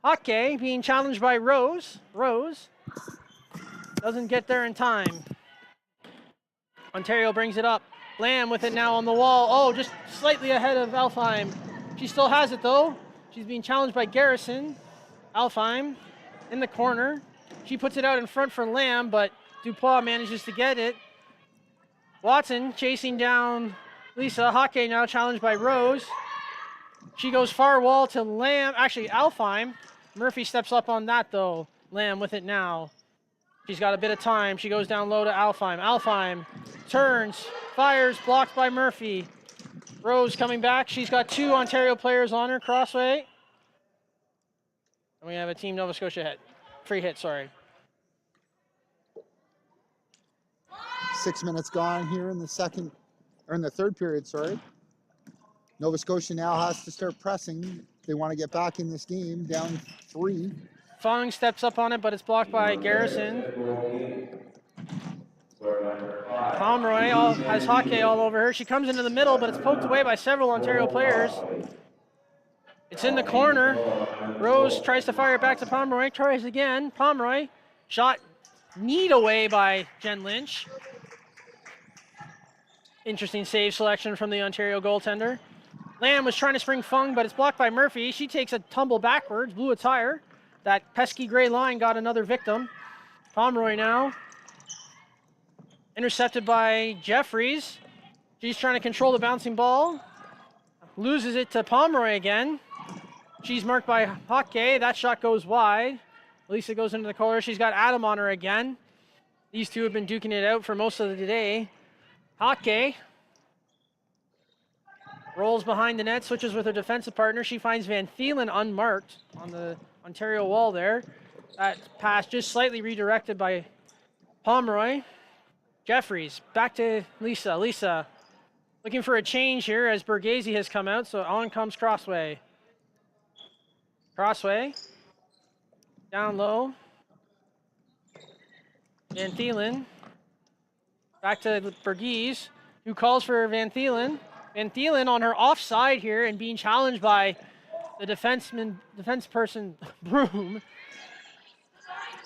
Hockey being challenged by Rose. Rose doesn't get there in time. Ontario brings it up. Lamb with it now on the wall. Oh, just slightly ahead of Alfheim. She still has it though. She's being challenged by Garrison. Alfheim in the corner. She puts it out in front for Lamb, but Dupois manages to get it. Watson chasing down Lisa. Hockey now challenged by Rose. She goes far wall to Lamb. Actually, Alfheim. Murphy steps up on that though. Lamb with it now. She's got a bit of time. She goes down low to Alfheim. Alfheim turns, fires, blocked by Murphy. Rose coming back. She's got 2 Ontario players on her. Crossway. And we have a Team Nova Scotia hit. Free hit, sorry. 6 minutes gone here in the third period, sorry. Nova Scotia now has to start pressing. They want to get back in this game, down 3. Fung steps up on it, but it's blocked by Garrison. Pomeroy has Hockey all over her. She comes into the middle, but it's poked away by several Ontario players. It's in the corner. Rose tries to fire it back to Pomeroy. Tries again. Pomeroy shot kneed away by Jen Lynch. Interesting save selection from the Ontario goaltender. Lamb was trying to spring Fung, but it's blocked by Murphy. She takes a tumble backwards, blew a tire. That pesky gray line got another victim. Pomeroy now. Intercepted by Jeffries. She's trying to control the bouncing ball. Loses it to Pomeroy again. She's marked by Hockey. That shot goes wide. Lisa goes into the corner. She's got Adam on her again. These two have been duking it out for most of the day. Hockey rolls behind the net, switches with her defensive partner. She finds Van Thielen unmarked on the Ontario wall there. That pass just slightly redirected by Pomeroy. Jeffries back to Lisa. Lisa looking for a change here as Bergese has come out, so on comes Crossway. Crossway down low. Van Thielen back to Bergese, who calls for Van Thielen. Van Thielen on her offside here and being challenged by the defense person, Broom.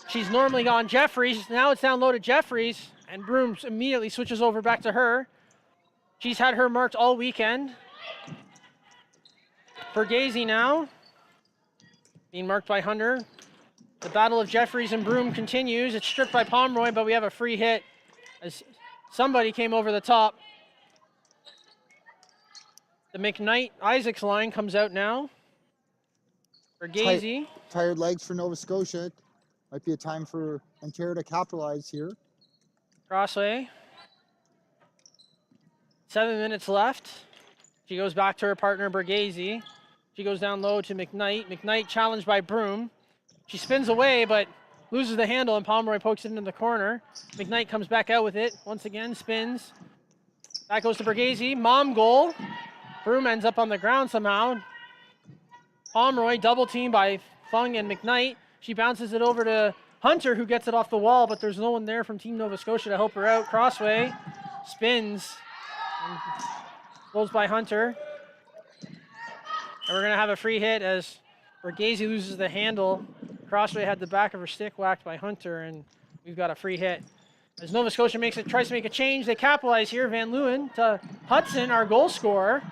She's normally on Jeffries. Now it's down low to Jeffries, and Broom immediately switches over back to her. She's had her marked all weekend. Bergazi now, being marked by Hunter. The battle of Jeffries and Broom continues. It's stripped by Pomeroy, but we have a free hit as somebody came over the top. The McKnight-Isaacs line comes out now. Bergazi. Tired legs for Nova Scotia. Might be a time for Ontario to capitalize here. Crossway. 7 minutes left. She goes back to her partner, Bergazi. She goes down low to McKnight. McKnight challenged by Broom. She spins away, but loses the handle, and Pomeroy pokes it into the corner. McKnight comes back out with it. Once again, spins. That goes to Bergazi. Mom goal. Broom ends up on the ground somehow. Pomeroy double team by Fung and McKnight. She bounces it over to Hunter, who gets it off the wall, but there's no one there from Team Nova Scotia to help her out. Crossway spins and goes by Hunter. And we're going to have a free hit as Bergazi loses the handle. Crossway had the back of her stick whacked by Hunter, and we've got a free hit. As Nova Scotia tries to make a change, they capitalize here. Van Leeuwen to Hudson, our goal scorer.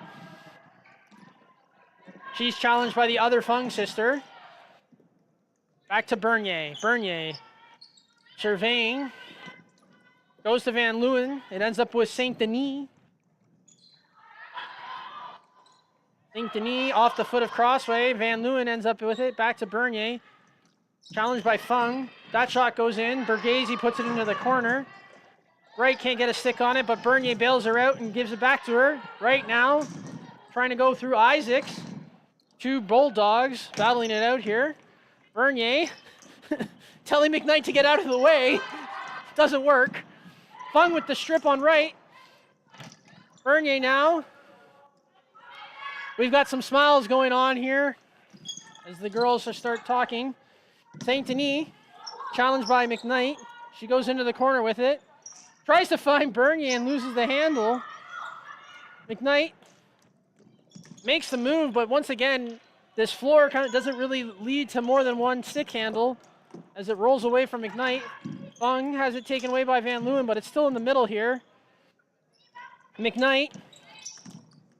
She's challenged by the other Fung sister. Back to Bernier. Bernier surveying. Goes to Van Leeuwen. It ends up with Saint Denis. Saint Denis off the foot of Crossway. Van Leeuwen ends up with it. Back to Bernier. Challenged by Fung. That shot goes in. Bergazi puts it into the corner. Wright can't get a stick on it, but Bernier bails her out and gives it back to her. Right now, trying to go through Isaacs. Two Bulldogs battling it out here. Bernier telling McKnight to get out of the way. Doesn't work. Fung with the strip on Wright. Bernier now. We've got some smiles going on here as the girls start talking. Saint Denis, challenged by McKnight. She goes into the corner with it. Tries to find Bernier and loses the handle. McKnight makes the move, but once again, this floor kind of doesn't really lead to more than one stick handle as it rolls away from McKnight. Fung has it taken away by Van Leeuwen, but it's still in the middle here. McKnight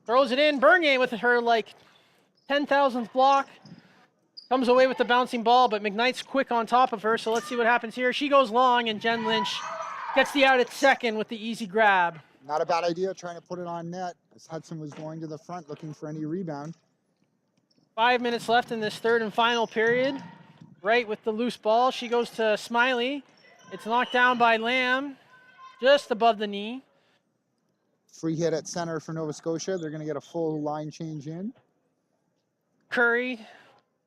throws it in. Bernier with her 10,000th block. Comes away with the bouncing ball, but McKnight's quick on top of her, so let's see what happens here. She goes long, and Jen Lynch gets the out at second with the easy grab. Not a bad idea trying to put it on net as Hudson was going to the front looking for any rebound. 5 minutes left in this third and final period. Right with the loose ball. She goes to Smiley. It's knocked down by Lamb, just above the knee. Free hit at center for Nova Scotia. They're going to get a full line change in. Curry,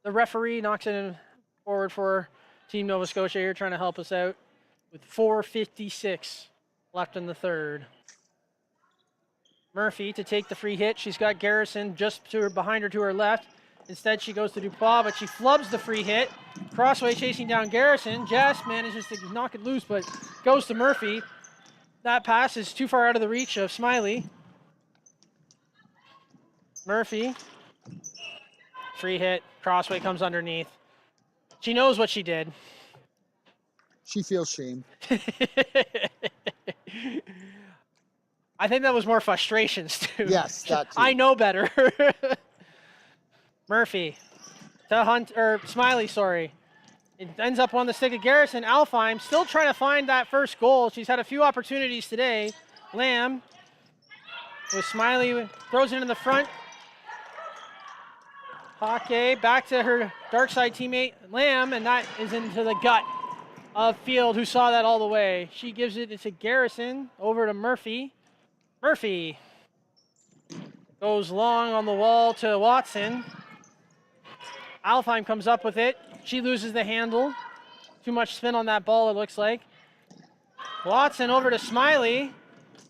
the referee, knocks it in forward for Team Nova Scotia here, trying to help us out with 4:56 left in the third. Murphy to take the free hit. She's got Garrison just behind her to her left. Instead, she goes to Dubois, but she flubs the free hit. Crossway chasing down Garrison. Jess manages to knock it loose, but goes to Murphy. That pass is too far out of the reach of Smiley. Murphy. Free hit. Crossway comes underneath. She knows what she did. She feels shame. I think that was more frustrations, too. Yes, that too. I know better. Murphy to Smiley, sorry. It ends up on the stick of Garrison. Alfheim still trying to find that first goal. She's had a few opportunities today. Lamb with Smiley, throws it in the front. Hockey back to her dark side teammate, Lamb, and that is into the gut of Field, who saw that all the way. She gives it to Garrison, over to Murphy. Murphy goes long on the wall to Watson. Alfheim comes up with it. She loses the handle. Too much spin on that ball, it looks like. Watson over to Smiley.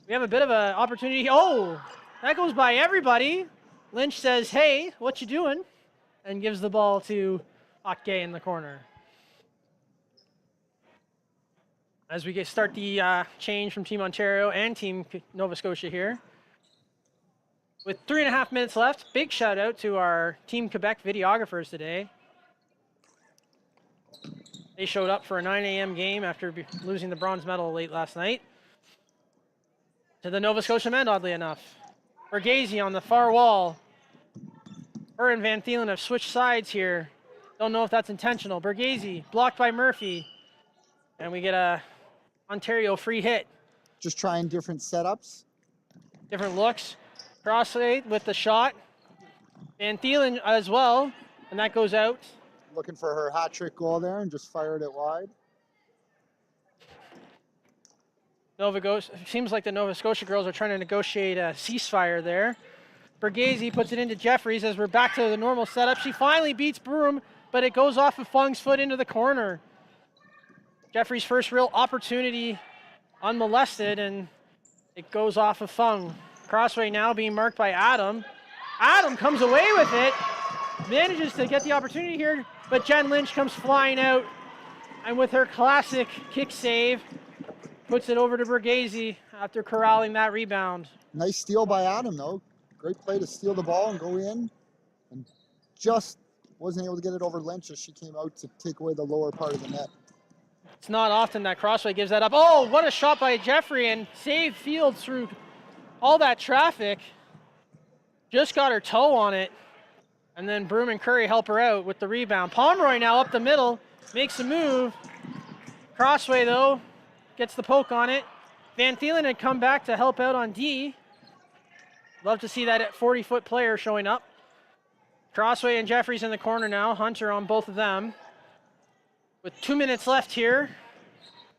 We have a bit of an opportunity. Oh, that goes by everybody. Lynch says, hey, what you doing? And gives the ball to Hockey in the corner. As we start the change from Team Ontario and Team Nova Scotia here. With 3.5 minutes left, big shout out to our Team Quebec videographers today. They showed up for a 9 a.m. game after losing the bronze medal late last night to the Nova Scotia men, oddly enough. Borghese on the far wall. Her and Van Thielen have switched sides here. Don't know if that's intentional. Borghese blocked by Murphy. And we get a Ontario free hit. Just trying different setups. Different looks. Crossway with the shot. Van Thielen as well. And that goes out. Looking for her hat trick goal there and just fired it wide. Seems like the Nova Scotia girls are trying to negotiate a ceasefire there. Borghese puts it into Jeffries as we're back to the normal setup. She finally beats Broom, but it goes off of Fung's foot into the corner. Jeffries' first real opportunity unmolested, and it goes off of Fung. Crossway now being marked by Adam. Adam comes away with it, manages to get the opportunity here, but Jen Lynch comes flying out, and with her classic kick save, puts it over to Borghese after corralling that rebound. Nice steal by Adam, though. Great play to steal the ball and go in, and just wasn't able to get it over Lynch as she came out to take away the lower part of the net. It's not often that Crossway gives that up. Oh, what a shot by Jeffrey, and save Fields through all that traffic. Just got her toe on it, and then Broom and Curry help her out with the rebound. Pomeroy now up the middle, makes a move. Crossway, though, gets the poke on it. Van Thielen had come back to help out on D. Love to see that 40-foot player showing up. Crossway and Jeffries in the corner now. Hunter on both of them. With 2 minutes left here,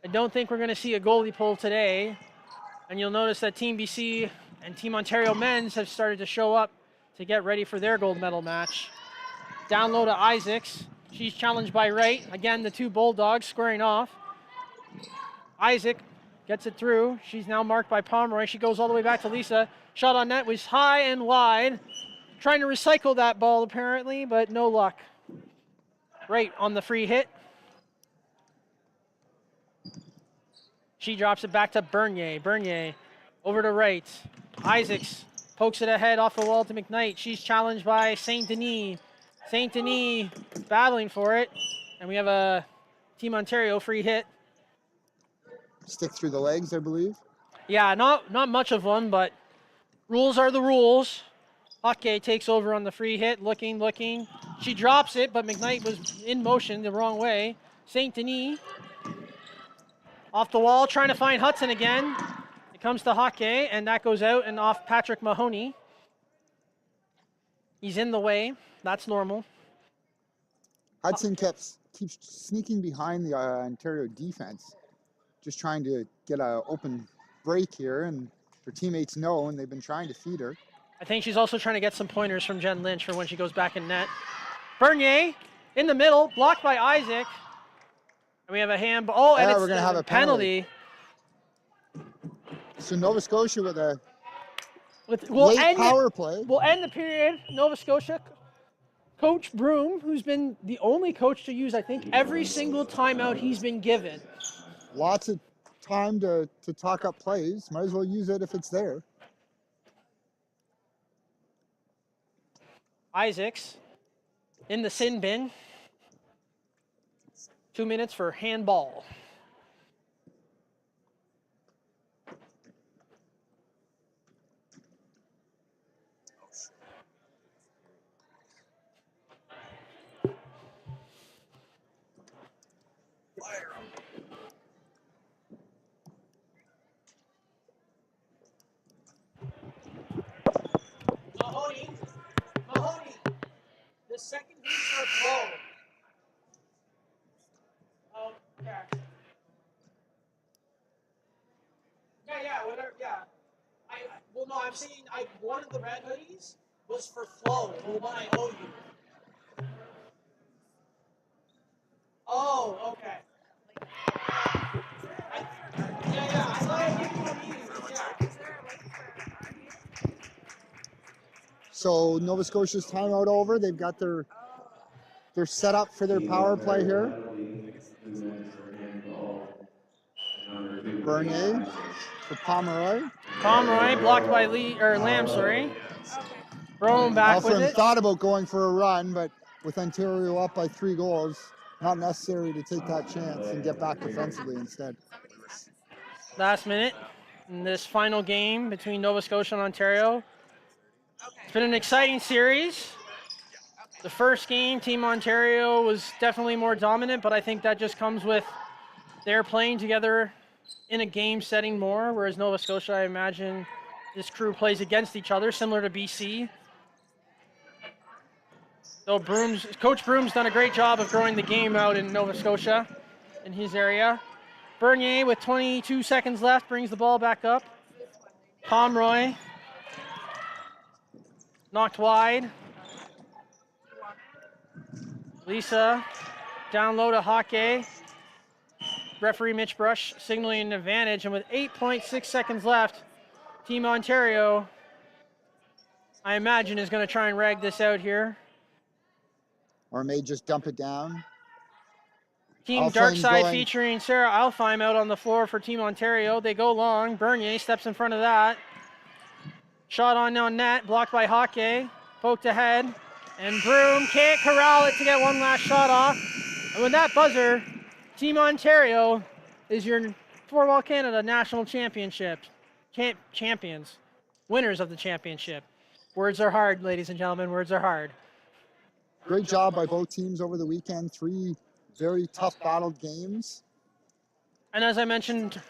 I don't think we're going to see a goalie pull today. And you'll notice that Team BC and Team Ontario men's have started to show up to get ready for their gold medal match. Down low to Isaacs. She's challenged by Wright. Again, the two Bulldogs squaring off. Isaac gets it through. She's now marked by Pomeroy. She goes all the way back to Lisa. Shot on net was high and wide. Trying to recycle that ball apparently, but no luck. Right on the free hit. She drops it back to Bernier. Bernier over to Wright. Isaacs pokes it ahead off the wall to McKnight. She's challenged by St. Denis. St. Denis battling for it. And we have a Team Ontario free hit. Stick through the legs, I believe. Yeah, not much of one, but rules are the rules. Hockey takes over on the free hit, looking. She drops it, but McKnight was in motion the wrong way. St. Denis off the wall, trying to find Hudson again. It comes to Hockey, and that goes out and off Patrick Mahoney. He's in the way. That's normal. Hudson keeps sneaking behind the Ontario defense, just trying to get an open break here, and her teammates know, and they've been trying to feed her. I think she's also trying to get some pointers from Jen Lynch for when she goes back in net. Bernier in the middle, blocked by Isaac. And we have a hand. Oh, and we're going to have a penalty. So Nova Scotia with a late power play. We'll end the period. Nova Scotia. Coach Broom, who's been the only coach to use, I think, every single timeout he's been given. Lots of time to talk up plays. Might as well use it if it's there. Isaacs in the sin bin. 2 minutes for handball. Mahoney, the second heats are low. Oh, yeah. Yeah, whatever, yeah. Well, no, I'm saying one of the red hoodies was for Flo, the one I owe you. Oh, okay. I thought I gave you a meeting, yeah. So Nova Scotia's timeout over. They've got their set up for their power play here. Bernier for Pomeroy. Pomeroy blocked by Lamb, sorry. Rome back with Alfred it. thought about going for a run, but with Ontario up by 3 goals, not necessary to take that chance and get back defensively instead. Last minute in this final game between Nova Scotia and Ontario. It's been an exciting series. The first game, Team Ontario was definitely more dominant, but I think that just comes with they're playing together in a game setting more, whereas Nova Scotia, I imagine, this crew plays against each other, similar to BC. Though Coach Broom's done a great job of growing the game out in Nova Scotia, in his area. Bernier, with 22 seconds left, brings the ball back up. Pomeroy, knocked wide. Lisa, down low to Hockey. Referee Mitch Brush signaling an advantage, and with 8.6 seconds left, Team Ontario, I imagine, is going to try and rag this out here. Or may just dump it down. Team Alfheim's Darkside going. featuring Sarah Alfheim out on the floor for Team Ontario. They go long. Bernier steps in front of that. Shot on net, blocked by Hockey. Poked ahead. And Broom can't corral it to get one last shot off. And with that buzzer, Team Ontario is your Floorball Canada National Championship. Champions. Winners of the championship. Words are hard, ladies and gentlemen. Words are hard. Great job by both teams over the weekend. 3 very tough battled games. And as I mentioned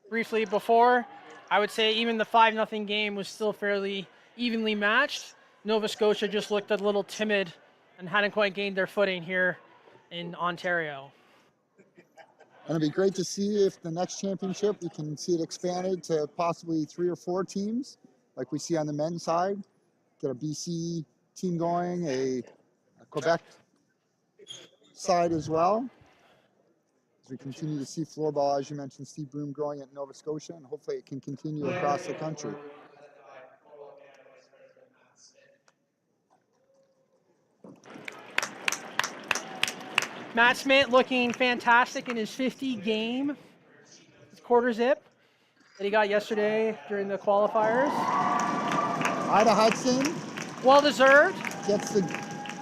briefly before, I would say even the 5-0 game was still fairly evenly matched. Nova Scotia just looked a little timid and hadn't quite gained their footing here in Ontario. And it'd be great to see if the next championship, we can see it expanded to possibly 3 or 4 teams, like we see on the men's side. Get a BC team going, a Quebec side as well. As we continue to see floorball, as you mentioned, Steve Broom growing at Nova Scotia, and hopefully it can continue across the country. Matt Smith looking fantastic in his 50 game, his quarter zip that he got yesterday during the qualifiers. Ida Hudson Well deserved. gets the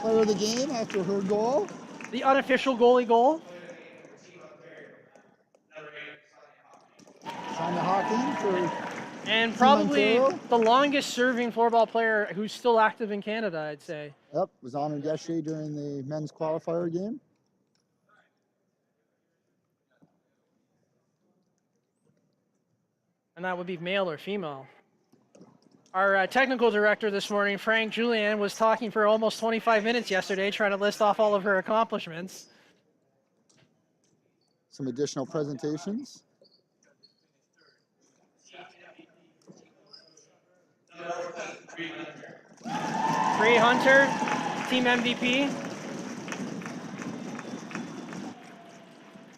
player of the game after her goal. The unofficial goalie goal. Sonia Hawking for And Team probably Ontario. the longest serving floorball player who's still active in Canada, I'd say. Yep, was honored yesterday during the men's qualifier game. And that would be male or female. Our technical director this morning, Frank Julian, was talking for almost 25 minutes yesterday, trying to list off all of her accomplishments. Some additional presentations. Bree Hunter, team MVP.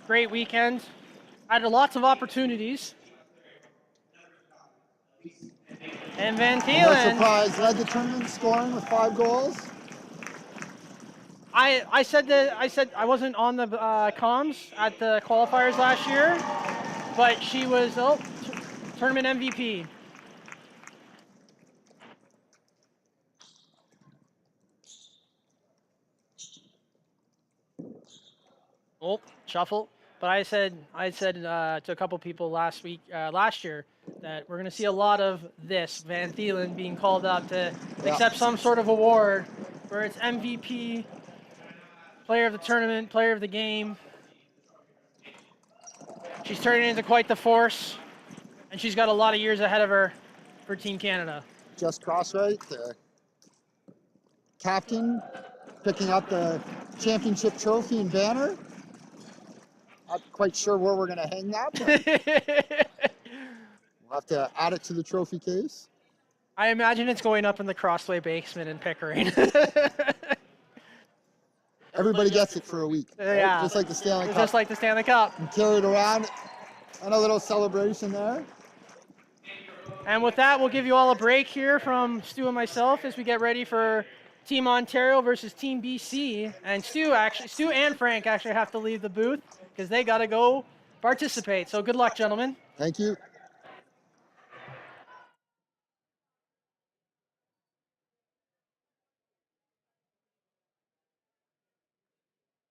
Great weekend. Had lots of opportunities. And Van No Thielen, surprise, led the tournament scoring with 5 goals. I said I wasn't on the comms at the qualifiers last year, but she was tournament MVP. Oh, shuffle. But I said to a couple people last year, that we're going to see a lot of this, Van Thielen being called up to accept some sort of award, where it's MVP, player of the tournament, player of the game. She's turning into quite the force, and she's got a lot of years ahead of her for Team Canada. Just Crossright, the captain, picking up the championship trophy and banner. Not quite sure where we're going to hang that, but we'll have to add it to the trophy case. I imagine it's going up in the Crossway basement in Pickering. Everybody gets it for a week. Right? Yeah. Just like the Stanley Cup. Just like the Stanley Cup. And carried around, and a little celebration there. And with that, we'll give you all a break here from Stu and myself as we get ready for Team Ontario versus Team BC. And Stu and Frank actually have to leave the booth because they got to go participate. So good luck, gentlemen. Thank you.